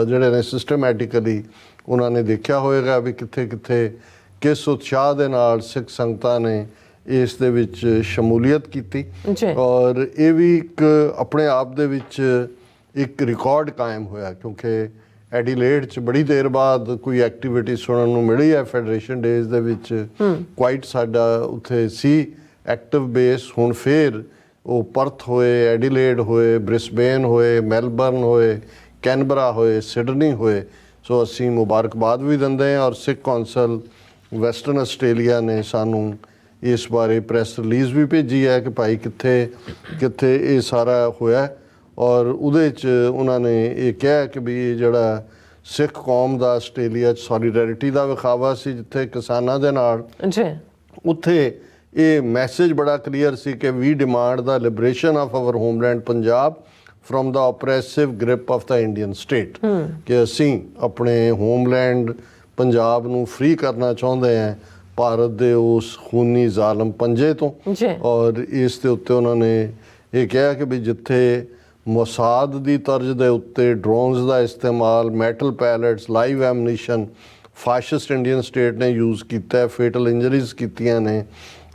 ਜਿਹੜੇ ਨੇ ਸਿਸਟਮੈਟਿਕਲੀ ਉਹਨਾਂ ਨੇ ਦੇਖਿਆ ਹੋਏਗਾ ਵੀ ਕਿੱਥੇ ਕਿੱਥੇ ਕਿਸ ਉਤਸ਼ਾਹ ਦੇ ਨਾਲ ਸਿੱਖ ਸੰਗਤਾਂ ਨੇ ਇਸ ਦੇ ਵਿੱਚ ਸ਼ਮੂਲੀਅਤ ਕੀਤੀ। ਔਰ ਇਹ ਵੀ ਇੱਕ ਆਪਣੇ ਆਪ ਦੇ ਵਿੱਚ ਇੱਕ ਰਿਕਾਰਡ ਕਾਇਮ ਹੋਇਆ, ਕਿਉਂਕਿ ਐਡੀਲੇਡ 'ਚ ਬੜੀ ਦੇਰ ਬਾਅਦ ਕੋਈ ਐਕਟੀਵਿਟੀ ਸੁਣਨ ਨੂੰ ਮਿਲੀ ਹੈ ਫੈਡਰੇਸ਼ਨ ਡੇਜ਼ ਦੇ ਵਿੱਚ। ਕੁਆਇਟ ਸਾਡਾ ਉੱਥੇ ਸੀ ਐਕਟਿਵ ਬੇਸ। ਹੁਣ ਫਿਰ ਉਹ ਪਰਥ ਹੋਏ, ਐਡੀਲੇਡ ਹੋਏ, ਬ੍ਰਿਸਬੇਨ ਹੋਏ, ਮੈਲਬਰਨ ਹੋਏ, ਕੈਨਬਰਾ ਹੋਏ, ਸਿਡਨੀ ਹੋਏ। ਸੋ ਅਸੀਂ ਮੁਬਾਰਕਬਾਦ ਵੀ ਦਿੰਦੇ ਹਾਂ, ਔਰ ਸਿੱਖ ਕੌਂਸਲ ਵੈਸਟਰਨ ਆਸਟ੍ਰੇਲੀਆ ਨੇ ਸਾਨੂੰ ਇਸ ਬਾਰੇ ਪ੍ਰੈਸ ਰਿਲੀਜ਼ ਵੀ ਭੇਜੀ ਹੈ ਕਿ ਭਾਈ ਕਿੱਥੇ ਕਿੱਥੇ ਇਹ ਸਾਰਾ ਹੋਇਆ, ਔਰ ਉਹਦੇ 'ਚ ਉਹਨਾਂ ਨੇ ਇਹ ਕਿਹਾ ਕਿ ਵੀ ਜਿਹੜਾ ਸਿੱਖ ਕੌਮ ਦਾ ਆਸਟ੍ਰੇਲੀਆ 'ਚ ਸੋਲੀਡੈਰਿਟੀ ਦਾ ਵਿਖਾਵਾ ਸੀ ਜਿੱਥੇ ਕਿਸਾਨਾਂ ਦੇ ਨਾਲ, ਜੀ ਉੱਥੇ ਇਹ ਮੈਸੇਜ ਬੜਾ ਕਲੀਅਰ ਸੀ ਕਿ we demand the liberation of our homeland Punjab from the oppressive grip of the Indian state, ਕਿ ਅਸੀਂ ਆਪਣੇ ਹੋਮਲੈਂਡ ਪੰਜਾਬ ਨੂੰ ਫ੍ਰੀ ਕਰਨਾ ਚਾਹੁੰਦੇ ਹਾਂ ਭਾਰਤ ਦੇ ਉਸ ਖੂਨੀ ਜ਼ਾਲਮ ਪੰਜੇ ਤੋਂ। ਜੀ ਔਰ ਇਸ ਦੇ ਉੱਤੇ ਉਹਨਾਂ ਨੇ ਇਹ ਕਿਹਾ ਕਿ ਵੀ ਜਿੱਥੇ ਮੋਸਾਦ ਦੀ ਤਰਜ਼ ਦੇ ਉੱਤੇ ਡਰੋਨਸ ਦਾ ਇਸਤੇਮਾਲ, ਮੈਟਲ ਪੈਲੇਟਸ, ਲਾਈਵ ਐਮਨੀਸ਼ਨ ਫਾਸ਼ਿਸਟ ਇੰਡੀਅਨ ਸਟੇਟ ਨੇ ਯੂਜ਼ ਕੀਤਾ, ਫੇਟਲ ਇੰਜਰੀਜ਼ ਕੀਤੀਆਂ ਨੇ,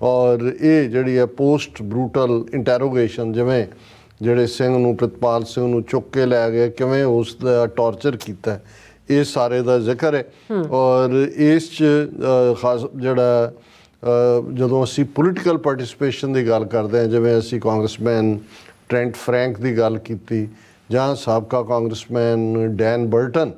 ਔਰ ਇਹ ਜਿਹੜੀ ਹੈ ਪੋਸਟ ਬਰੂਟਲ ਇੰਟੈਰੋਗੇਸ਼ਨ, ਜਿਵੇਂ ਜਿਹੜੇ ਸਿੰਘ ਨੂੰ, ਪ੍ਰਿਤਪਾਲ ਸਿੰਘ ਨੂੰ ਚੁੱਕ ਕੇ ਲੈ ਗਏ, ਕਿਵੇਂ ਉਸ ਦਾ ਟੌਰਚਰ ਕੀਤਾ, ਇਹ ਸਾਰੇ ਦਾ ਜ਼ਿਕਰ ਹੈ। ਔਰ ਇਸ 'ਚ ਖਾਸ ਜਿਹੜਾ ਜਦੋਂ ਅਸੀਂ ਪੋਲੀਟੀਕਲ ਪਾਰਟਿਸਿਪੇਸ਼ਨ ਦੀ ਗੱਲ ਕਰਦੇ ਹਾਂ, ਜਿਵੇਂ ਅਸੀਂ ਕਾਂਗਰਸਮੈਨ ਟ੍ਰੈਂਟ ਫਰੈਂਕ ਦੀ ਗੱਲ ਕੀਤੀ ਜਾਂ ਸਾਬਕਾ ਕਾਂਗਰਸਮੈਨ ਡੈਨ ਬਰਟਨ,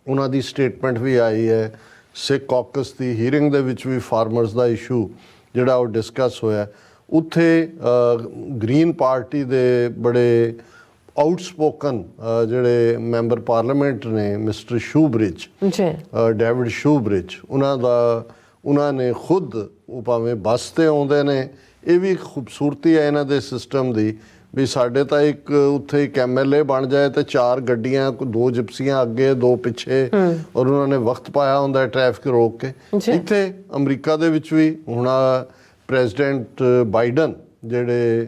ਉਹਨਾਂ ਦੀ ਸਟੇਟਮੈਂਟ ਵੀ ਆਈ ਹੈ। ਸਿੱਖ ਕਾਕਸ ਦੀ ਹੀਅਰਿੰਗ ਦੇ ਵਿੱਚ ਵੀ ਫਾਰਮਰਸ ਦਾ ਇਸ਼ੂ ਜਿਹੜਾ ਉਹ ਡਿਸਕਸ ਹੋਇਆ। ਉੱਥੇ ਗ੍ਰੀਨ ਪਾਰਟੀ ਦੇ ਬੜੇ ਆਊਟਸਪੋਕਨ ਜਿਹੜੇ ਮੈਂਬਰ ਪਾਰਲੀਮੈਂਟ ਨੇ, ਮਿਸਟਰ ਸ਼ੂਬ੍ਰਿਜ, ਡੇਵਿਡ ਸ਼ੂਬ੍ਰਿਜ, ਉਹਨਾਂ ਨੇ ਖੁਦ, ਉਹ ਭਾਵੇਂ ਬੱਸ 'ਤੇ ਆਉਂਦੇ ਨੇ, ਇਹ ਵੀ ਖੂਬਸੂਰਤੀ ਹੈ ਇਹਨਾਂ ਦੇ ਸਿਸਟਮ ਦੀ ਵੀ ਸਾਡੇ ਤਾਂ ਇੱਕ ਉੱਥੇ ਇੱਕ MLA ਬਣ ਜਾਏ ਤੇ 4 ਗੱਡੀਆਂ, 2 ਜਿਪਸੀਆਂ ਅੱਗੇ 2 ਪਿੱਛੇ, ਔਰ ਉਹਨਾਂ ਨੇ ਵਕਤ ਪਾਇਆ ਹੁੰਦਾ ਟ੍ਰੈਫਿਕ ਰੋਕ ਕੇ। ਇੱਥੇ ਅਮਰੀਕਾ ਦੇ ਵਿੱਚ ਵੀ ਹੁਣ ਪ੍ਰੈਜ਼ੀਡੈਂਟ ਬਾਈਡਨ ਜਿਹੜੇ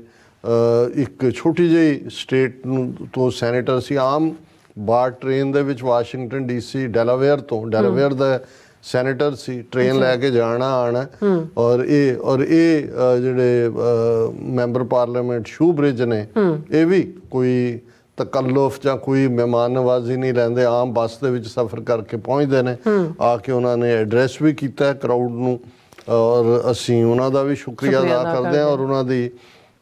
ਇੱਕ ਛੋਟੀ ਜਿਹੀ ਸਟੇਟ ਨੂੰ ਤੋਂ ਸੈਨੇਟਰ ਸੀ, ਆਮ ਬਾਰ ਟ੍ਰੇਨ ਦੇ ਵਿੱਚ ਵਾਸ਼ਿੰਗਟਨ DC ਡੈਲਾਵੇਅਰ ਦਾ ਸੈਨੇਟਰ ਸੀ, ਟ੍ਰੇਨ ਲੈ ਕੇ ਜਾਣਾ ਆਣਾ, ਔਰ ਇਹ ਜਿਹੜੇ ਮੈਂਬਰ ਪਾਰਲੀਮੈਂਟ ਸ਼ੂਬ੍ਰਿਜ ਨੇ, ਇਹ ਵੀ ਕੋਈ ਤਕੱਲੁਫ ਜਾਂ ਕੋਈ ਮਹਿਮਾਨ ਨਵਾਜ਼ੀ ਨਹੀਂ ਲੈਂਦੇ, ਆਮ ਬੱਸ ਦੇ ਵਿੱਚ ਸਫ਼ਰ ਕਰਕੇ ਪਹੁੰਚਦੇ ਨੇ। ਆ ਕੇ ਉਹਨਾਂ ਨੇ ਐਡਰੈਸ ਵੀ ਕੀਤਾ ਕਰਾਊਡ ਨੂੰ, ਔਰ ਅਸੀਂ ਉਹਨਾਂ ਦਾ ਵੀ ਸ਼ੁਕਰੀਆ ਅਦਾ ਕਰਦੇ ਹਾਂ। ਔਰ ਉਹਨਾਂ ਦੀ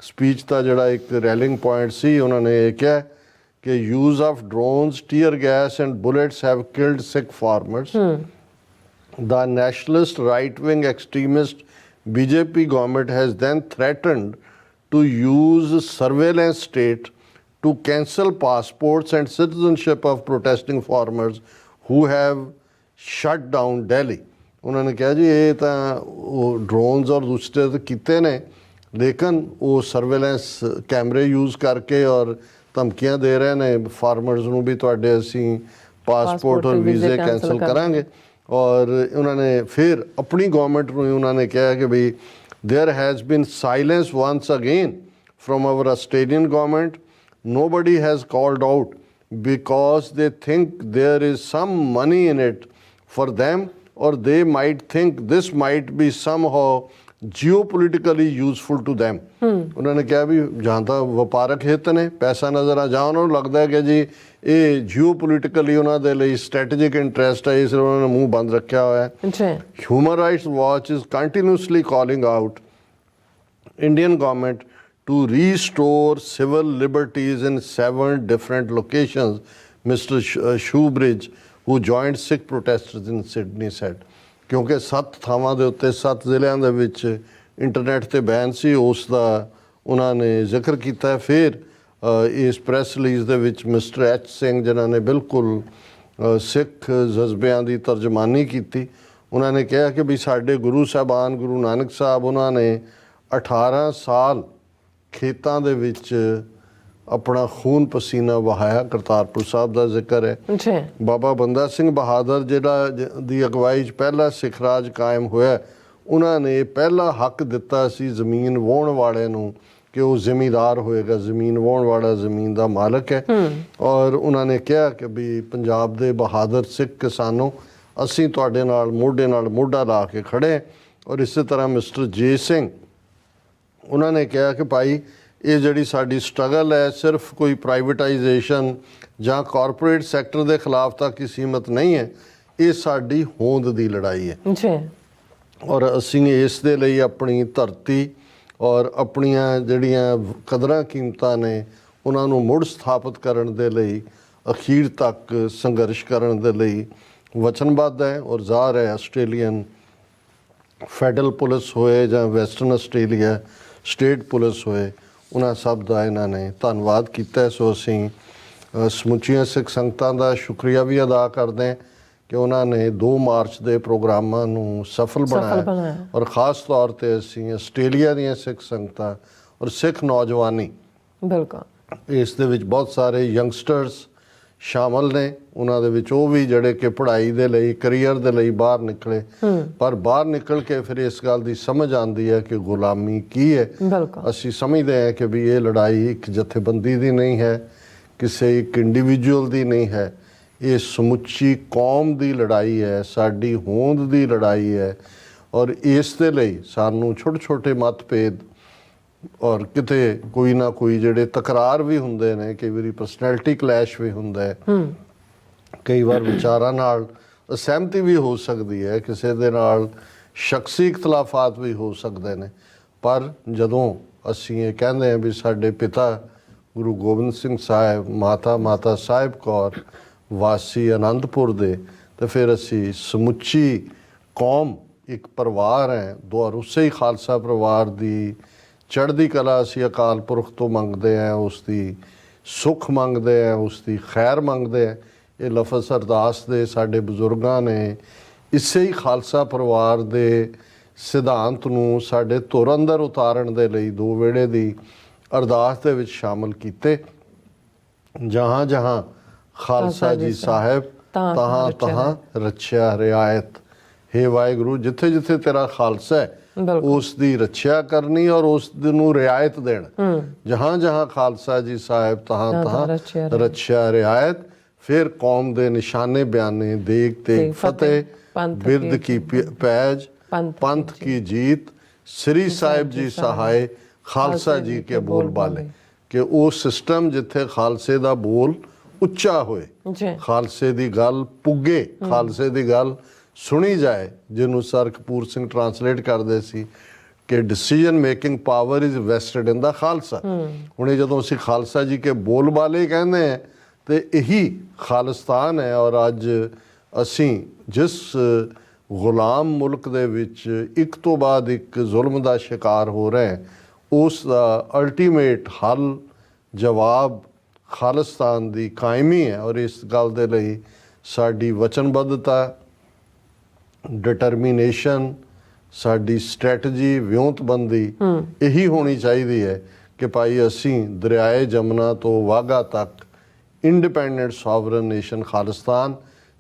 ਸਪੀਚ ਦਾ ਜਿਹੜਾ ਇੱਕ ਰੈਲਿੰਗ ਪੁਆਇੰਟ ਸੀ, ਉਹਨਾਂ ਨੇ ਇਹ ਕਿਹਾ ਕਿ use of drones, tear gas and bullets have killed Sikh farmers. The nationalist right-wing extremist BJP government has then threatened to use surveillance state to cancel passports and citizenship of protesting farmers who have shut down Delhi. ਉਹਨਾਂ ਨੇ ਕਿਹਾ ਜੀ ਇਹ ਤਾਂ ਉਹ drones ਔਰ ਦੂਸਰੇ ਤਾਂ ਕੀਤੇ ਨੇ, ਲੇਕਿਨ ਉਹ ਸਰਵੇਲੈਂਸ ਕੈਮਰੇ ਯੂਜ਼ ਕਰਕੇ ਔਰ ਧਮਕੀਆਂ ਦੇ ਰਹੇ ਨੇ ਫਾਰਮਰਸ ਨੂੰ ਵੀ ਤੁਹਾਡੇ ਅਸੀਂ ਪਾਸਪੋਰਟ ਔਰ ਵੀਜ਼ੇ ਕੈਂਸਲ ਕਰਾਂਗੇ। ਔਰ ਉਹਨਾਂ ਨੇ ਫਿਰ ਆਪਣੀ ਗਵਰਨਮੈਂਟ ਨੂੰ ਉਹਨਾਂ ਨੇ ਕਿਹਾ ਕਿ ਵੀ there has been silence once again from our Australian government, nobody has called out because they think there is some money in it for them, or they might think this might be somehow geopolitically useful to them. ਉਹਨਾਂ ਨੇ ਕਿਹਾ ਵੀ ਜਾਂ ਤਾਂ ਵਪਾਰਕ ਹਿੱਤ ਨੇ, ਪੈਸਾ ਨਜ਼ਰ ਆ, ਜਾਂ ਉਹਨਾਂ ਨੂੰ ਲੱਗਦਾ ਹੈ ਕਿ ਜੀ ਇਹ ਜਿਓਪੋਲੀਟੀਕਲੀ ਉਹਨਾਂ ਦੇ ਲਈ ਸਟ੍ਰੈਟੇਜਿਕ ਇੰਟਰਸਟ ਹੈ, ਇਸ ਲਈ ਉਹਨਾਂ ਨੇ ਮੂੰਹ ਬੰਦ ਰੱਖਿਆ ਹੋਇਆ ਹੈ। Human rights watch is continuously calling out Indian government to restore civil liberties in 7 different locations, Mr. Shoebridge, who joined Sikh protesters in Sydney, said. ਕਿਉਂਕਿ 7 ਥਾਵਾਂ ਦੇ ਉੱਤੇ 7 ਜ਼ਿਲ੍ਹਿਆਂ ਦੇ ਵਿੱਚ ਇੰਟਰਨੈਟ ਤੇ ਬੈਨ ਸੀ, ਉਸ ਦਾ ਉਹਨਾਂ ਨੇ ਜ਼ਿਕਰ ਕੀਤਾ। ਫਿਰ ਇਸ ਪ੍ਰੈਸ ਰਿਲੀਜ਼ ਦੇ ਵਿੱਚ ਮਿਸਟਰ H. ਸਿੰਘ, ਜਿਨ੍ਹਾਂ ਨੇ ਬਿਲਕੁਲ ਸਿੱਖ ਜਜ਼ਬਿਆਂ ਦੀ ਤਰਜਮਾਨੀ ਕੀਤੀ, ਉਹਨਾਂ ਨੇ ਕਿਹਾ ਕਿ ਵੀ ਸਾਡੇ ਗੁਰੂ ਸਾਹਿਬਾਨ, ਗੁਰੂ ਨਾਨਕ ਸਾਹਿਬ, ਉਹਨਾਂ ਨੇ 18 ਸਾਲ ਖੇਤਾਂ ਦੇ ਵਿੱਚ ਆਪਣਾ ਖੂਨ ਪਸੀਨਾ ਵਹਾਇਆ। ਕਰਤਾਰਪੁਰ ਸਾਹਿਬ ਦਾ ਜ਼ਿਕਰ ਹੈ। ਬਾਬਾ ਬੰਦਾ ਸਿੰਘ ਬਹਾਦਰ ਜਿਹੜਾ ਦੀ ਅਗਵਾਈ 'ਚ ਪਹਿਲਾ ਸਿੱਖ ਰਾਜ ਕਾਇਮ ਹੋਇਆ, ਉਹਨਾਂ ਨੇ ਪਹਿਲਾ ਹੱਕ ਦਿੱਤਾ ਸੀ ਜ਼ਮੀਨ ਵਾਹੁਣ ਵਾਲੇ ਨੂੰ ਕਿ ਉਹ ਜ਼ਿਮੀਂਦਾਰ ਹੋਏਗਾ, ਜ਼ਮੀਨ ਵਾਹੁਣ ਵਾਲਾ ਜ਼ਮੀਨ ਦਾ ਮਾਲਕ ਹੈ। ਔਰ ਉਹਨਾਂ ਨੇ ਕਿਹਾ ਕਿ ਵੀ ਪੰਜਾਬ ਦੇ ਬਹਾਦਰ ਸਿੱਖ ਕਿਸਾਨੋ, ਅਸੀਂ ਤੁਹਾਡੇ ਨਾਲ ਮੋਢਾ ਲਾ ਕੇ ਖੜੇ। ਔਰ ਇਸੇ ਤਰ੍ਹਾਂ ਮਿਸਟਰ ਜੇ ਸਿੰਘ, ਉਹਨਾਂ ਨੇ ਕਿਹਾ ਕਿ ਭਾਈ ਇਹ ਜਿਹੜੀ ਸਾਡੀ ਸਟਰਗਲ ਹੈ ਸਿਰਫ ਕੋਈ ਪ੍ਰਾਈਵੇਟਾਈਜੇਸ਼ਨ ਜਾਂ ਕਾਰਪੋਰੇਟ ਸੈਕਟਰ ਦੇ ਖਿਲਾਫ ਤੱਕ ਹੀ ਸੀਮਤ ਨਹੀਂ ਹੈ, ਇਹ ਸਾਡੀ ਹੋਂਦ ਦੀ ਲੜਾਈ ਹੈ। ਔਰ ਅਸੀਂ ਇਸ ਦੇ ਲਈ ਆਪਣੀ ਧਰਤੀ ਔਰ ਆਪਣੀਆਂ ਜਿਹੜੀਆਂ ਕਦਰਾਂ ਕੀਮਤਾਂ ਨੇ ਉਹਨਾਂ ਨੂੰ ਮੁੜ ਸਥਾਪਿਤ ਕਰਨ ਦੇ ਲਈ ਅਖੀਰ ਤੱਕ ਸੰਘਰਸ਼ ਕਰਨ ਦੇ ਲਈ ਵਚਨਬੱਧ ਹੈ। ਔਰ ਜ਼ਾਹਰ ਹੈ ਆਸਟ੍ਰੇਲੀਅਨ ਫੈਡਰਲ ਪੁਲਿਸ ਹੋਏ ਜਾਂ ਵੈਸਟਰਨ ਆਸਟ੍ਰੇਲੀਆ ਸਟੇਟ ਪੁਲਿਸ ਹੋਏ, ਉਹਨਾਂ ਸਭ ਦਾ ਇਹਨਾਂ ਨੇ ਧੰਨਵਾਦ ਕੀਤਾ। ਸੋ ਅਸੀਂ ਸਮੁੱਚੀਆਂ ਸਿੱਖ ਸੰਗਤਾਂ ਦਾ ਸ਼ੁਕਰੀਆ ਵੀ ਅਦਾ ਕਰਦੇ ਹਾਂ ਕਿ ਉਹਨਾਂ ਨੇ 2 ਮਾਰਚ ਦੇ ਪ੍ਰੋਗਰਾਮਾਂ ਨੂੰ ਸਫਲ ਬਣਾਇਆ ਔਰ ਖ਼ਾਸ ਤੌਰ ਤੇ ਅਸੀਂ ਆਸਟ੍ਰੇਲੀਆ ਦੀਆਂ ਸਿੱਖ ਸੰਗਤਾਂ ਔਰ ਸਿੱਖ ਨੌਜਵਾਨੀ ਬਿਲਕੁਲ ਇਸ ਦੇ ਵਿੱਚ ਬਹੁਤ ਸਾਰੇ ਯੰਗਸਟਰਸ ਸ਼ਾਮਲ ਨੇ। ਉਹਨਾਂ ਦੇ ਵਿੱਚ ਉਹ ਵੀ ਜਿਹੜੇ ਕਿ ਪੜ੍ਹਾਈ ਦੇ ਲਈ ਕੈਰੀਅਰ ਦੇ ਲਈ ਬਾਹਰ ਨਿਕਲੇ, ਪਰ ਬਾਹਰ ਨਿਕਲ ਕੇ ਫਿਰ ਇਸ ਗੱਲ ਦੀ ਸਮਝ ਆਉਂਦੀ ਹੈ ਕਿ ਗੁਲਾਮੀ ਕੀ ਹੈ। ਅਸੀਂ ਸਮਝਦੇ ਹਾਂ ਕਿ ਵੀ ਇਹ ਲੜਾਈ ਇੱਕ ਜਥੇਬੰਦੀ ਦੀ ਨਹੀਂ ਹੈ, ਕਿਸੇ ਇੱਕ ਇੰਡੀਵਿਜੂਅਲ ਦੀ ਨਹੀਂ ਹੈ, ਇਹ ਸਮੁੱਚੀ ਕੌਮ ਦੀ ਲੜਾਈ ਹੈ, ਸਾਡੀ ਹੋਂਦ ਦੀ ਲੜਾਈ ਹੈ। ਔਰ ਇਸ ਦੇ ਲਈ ਸਾਨੂੰ ਛੋਟੇ ਛੋਟੇ ਮਤਭੇਦ ਔਰ ਕਿਤੇ ਕੋਈ ਨਾ ਕੋਈ ਜਿਹੜੇ ਤਕਰਾਰ ਵੀ ਹੁੰਦੇ ਨੇ, ਕਈ ਵਾਰੀ ਪਰਸਨੈਲਿਟੀ ਕਲੈਸ਼ ਵੀ ਹੁੰਦਾ ਹੈ, ਕਈ ਵਾਰ ਵਿਚਾਰਾਂ ਨਾਲ ਅਸਹਿਮਤੀ ਵੀ ਹੋ ਸਕਦੀ ਹੈ, ਕਿਸੇ ਦੇ ਨਾਲ ਸ਼ਖਸੀ ਇਖਤਲਾਫਾਤ ਵੀ ਹੋ ਸਕਦੇ ਨੇ। ਪਰ ਜਦੋਂ ਅਸੀਂ ਇਹ ਕਹਿੰਦੇ ਹਾਂ ਵੀ ਸਾਡੇ ਪਿਤਾ ਗੁਰੂ ਗੋਬਿੰਦ ਸਿੰਘ ਸਾਹਿਬ, ਮਾਤਾ ਸਾਹਿਬ ਕੌਰ ਵਾਸੀ ਅਨੰਦਪੁਰ ਦੇ, ਤੇ ਫਿਰ ਅਸੀਂ ਸਮੁੱਚੀ ਕੌਮ ਇੱਕ ਪਰਿਵਾਰ ਹੈ, ਦੁਆਰ ਉਸੇ ਹੀ ਖਾਲਸਾ ਪਰਿਵਾਰ ਦੀ ਚੜ੍ਹਦੀ ਕਲਾ ਅਸੀਂ ਅਕਾਲ ਪੁਰਖ ਤੋਂ ਮੰਗਦੇ ਹਾਂ, ਉਸ ਦੀ ਸੁੱਖ ਮੰਗਦੇ ਹਾਂ, ਉਸ ਦੀ ਖੈਰ ਮੰਗਦੇ ਹਾਂ। ਇਹ ਲਫ਼ਜ਼ ਅਰਦਾਸ ਦੇ ਸਾਡੇ ਬਜ਼ੁਰਗਾਂ ਨੇ ਇਸੇ ਹੀ ਖਾਲਸਾ ਪਰਿਵਾਰ ਦੇ ਸਿਧਾਂਤ ਨੂੰ ਸਾਡੇ ਧੁਰ ਅੰਦਰ ਉਤਾਰਨ ਦੇ ਲਈ 2 ਵੇਲੇ ਦੀ ਅਰਦਾਸ ਦੇ ਵਿੱਚ ਸ਼ਾਮਲ ਕੀਤੇ। ਜਹਾਂ ਜਹਾਂ ਖਾਲਸਾ ਜੀ ਸਾਹਿਬ ਤਹਾਂ ਤਹਾਂ ਰੱਖਿਆ ਰਿਆਇਤ। ਹੇ ਵਾਹਿਗੁਰੂ, ਜਿੱਥੇ ਜਿੱਥੇ ਤੇਰਾ ਖਾਲਸਾ ਹੈ ਉਸ ਦੀ ਰੱਖਿਆ ਕਰਨੀ ਔਰ ਉਸ ਨੂੰ ਰਿਆਇਤ ਦੇਣਾ। ਜਹਾਂ ਜਹਾਂ ਖਾਲਸਾ ਜੀ ਸਾਹਿਬ ਤਹਾਂ ਤਹਾਂ ਰੱਖਿਆ ਰਿਆਇਤ। ਫਿਰ ਕੌਮ ਦੇ ਨਿਸ਼ਾਨੇ ਬਿਆਨੇ, ਦੇਗ ਤੇਗ ਫਤਿਹ, ਬਿਰਦ ਕੀ ਪੈਜ, ਪੰਥ ਕੀ ਜੀਤ, ਸ੍ਰੀ ਸਾਹਿਬ ਜੀ ਸਹਾਏ, ਖਾਲਸਾ ਜੀ ਕੇ ਬੋਲ ਬਾਲੇ। ਕਿ ਉਹ ਸਿਸਟਮ ਜਿੱਥੇ ਖਾਲਸੇ ਦਾ ਬੋਲ ਉੱਚਾ ਹੋਏ, ਖਾਲਸੇ ਦੀ ਗੱਲ ਪੁੱਗੇ, ਖਾਲਸੇ ਦੀ ਗੱਲ ਸੁਣੀ ਜਾਏ, ਜਿਹਨੂੰ ਸਰ ਕਪੂਰ ਸਿੰਘ ਟਰਾਂਸਲੇਟ ਕਰਦੇ ਸੀ ਕਿ decision making power is vested in the Khalsa. ਹੁਣ ਜਦੋਂ ਅਸੀਂ ਖਾਲਸਾ ਜੀ ਕੇ ਬੋਲ ਬਾਲੇ ਕਹਿੰਦੇ ਹਾਂ ਤੇ ਇਹੀ ਖਾਲਿਸਤਾਨ ਹੈ। ਔਰ ਅੱਜ ਅਸੀਂ ਜਿਸ ਗੁਲਾਮ ਮੁਲਕ ਦੇ ਵਿੱਚ ਇੱਕ ਤੋਂ ਬਾਅਦ ਇੱਕ ਜ਼ੁਲਮ ਦਾ ਸ਼ਿਕਾਰ ਹੋ ਰਹੇ, ਉਸ ਦਾ ਅਲਟੀਮੇਟ ਹੱਲ ਜਵਾਬ ਖਾਲਿਸਤਾਨ ਦੀ ਕਾਇਮੀ ਹੈ। ਔਰ ਇਸ ਗੱਲ ਦੇ ਲਈ ਸਾਡੀ ਵਚਨਬੱਧਤਾ, ਡਿਟਰਮੀਨੇਸ਼ਨ, ਸਾਡੀ ਸਟ੍ਰੈਟਜੀ, ਵਿਉਂਤਬੰਦੀ ਇਹੀ ਹੋਣੀ ਚਾਹੀਦੀ ਹੈ ਕਿ ਭਾਈ ਅਸੀਂ ਦਰਿਆਏ ਜਮਨਾ ਤੋਂ ਵਾਘਾ ਤੱਕ ਇੰਡੀਪੈਂਡੈਂਟ ਸੋਵਰਨ ਨੇਸ਼ਨ ਖਾਲਿਸਤਾਨ,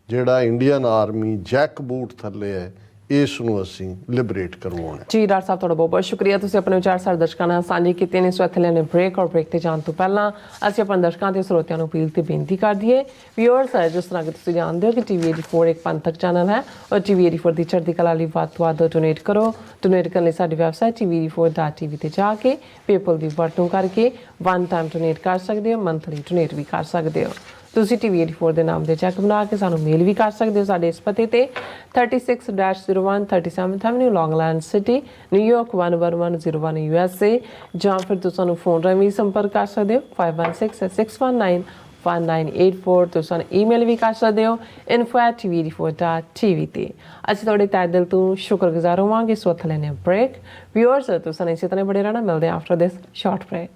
ਜਿਹੜਾ ਇੰਡੀਅਨ ਆਰਮੀ ਜੈਕ ਬੂਟ ਥੱਲੇ ਹੈ, ਇਸ ਨੂੰ ਅਸੀਂ ਲਿਬਰੇਟ ਕਰਵਾਉਣਾ। ਜੀ ਡਾਕਟਰ ਸਾਹਿਬ, ਤੁਹਾਡਾ ਬਹੁਤ ਬਹੁਤ ਸ਼ੁਕਰੀਆ। ਤੁਸੀਂ ਆਪਣੇ ਵਿਚਾਰ ਸਾਡੇ ਦਰਸ਼ਕਾਂ ਨਾਲ ਸਾਂਝੇ ਕੀਤੇ ਨੇ। ਸੋ ਇੱਥੇ ਲੈਣੇ ਬ੍ਰੇਕ, ਔਰ ਬ੍ਰੇਕ ਤੇ ਜਾਣ ਤੋਂ ਪਹਿਲਾਂ ਅਸੀਂ ਆਪਣੇ ਦਰਸ਼ਕਾਂ ਤੇ ਸਰੋਤਿਆਂ ਨੂੰ ਅਪੀਲ ਤੇ ਬੇਨਤੀ ਕਰ ਦਈਏ। ਵਿਊਅਰਸ, ਜਿਸ ਤਰ੍ਹਾਂ ਕਿ ਤੁਸੀਂ ਜਾਣਦੇ ਹੋ ਕਿ TV84 ਇੱਕ ਪੰਥਕ ਚੈਨਲ ਹੈ, ਔਰ TV84 ਦੀ ਚੜ੍ਹਦੀ ਕਲਾ ਲਈ ਵੱਧ ਤੋਂ ਵੱਧ ਡੋਨੇਟ ਕਰੋ। ਡੋਨੇਟ ਕਰਨ ਲਈ ਸਾਡੀ ਵੈਬਸਾਈਟ TV84.tv ਤੇ ਜਾ ਕੇ ਪੇਪਲ ਦੀ ਵਰਤੋਂ ਕਰਕੇ 1 ਟਾਈਮ ਡੋਨੇਟ ਕਰ ਸਕਦੇ ਹੋ, ਮੰਥਲੀ ਡੋਨੇਟ ਵੀ ਕਰ ਸਕਦੇ ਹੋ। ਤੁਸੀਂ TV84 ਦੇ ਨਾਮ ਦੇ ਚੈੱਕ ਬਣਾ ਕੇ ਸਾਨੂੰ ਮੇਲ ਵੀ ਕਰ ਸਕਦੇ ਹੋ ਸਾਡੇ ਇਸ ਪਤੇ ਤੇ 36-01 37th Avenue, Long Island City, New York 11101 USA, ਜਾਂ ਫਿਰ ਤੁਸੀਂ ਸਾਨੂੰ ਫੋਨ ਰਾਹੀਂ ਵੀ ਸੰਪਰਕ ਕਰ ਸਕਦੇ ਹੋ 5166191984। ਤੁਸੀਂ ਸਾਨੂੰ ਈਮੇਲ ਵੀ ਕਰ ਸਕਦੇ ਹੋ info@tv84.tv ਤੇ। ਅਸੀਂ ਤੁਹਾਡੇ ਤਹਿ ਦਿਲ ਤੋਂ ਸ਼ੁਕਰਗੁਜ਼ਾਰ ਹੋਵਾਂਗੇ। ਸੋ ਇੱਥੇ ਲੈਣੇ ਬ੍ਰੇਕ। ਵਿਊਅਰਸ, ਤੁਸੀਂ ਸਾਨੂੰ ਇਸੇ ਤਰ੍ਹਾਂ ਬੜੇ ਰਹਿਣਾ। ਮਿਲਦੇ ਹਾਂ ਆਫਟਰ ਦਿਸ ਸ਼ਾਰਟ ਬ੍ਰੇਕ।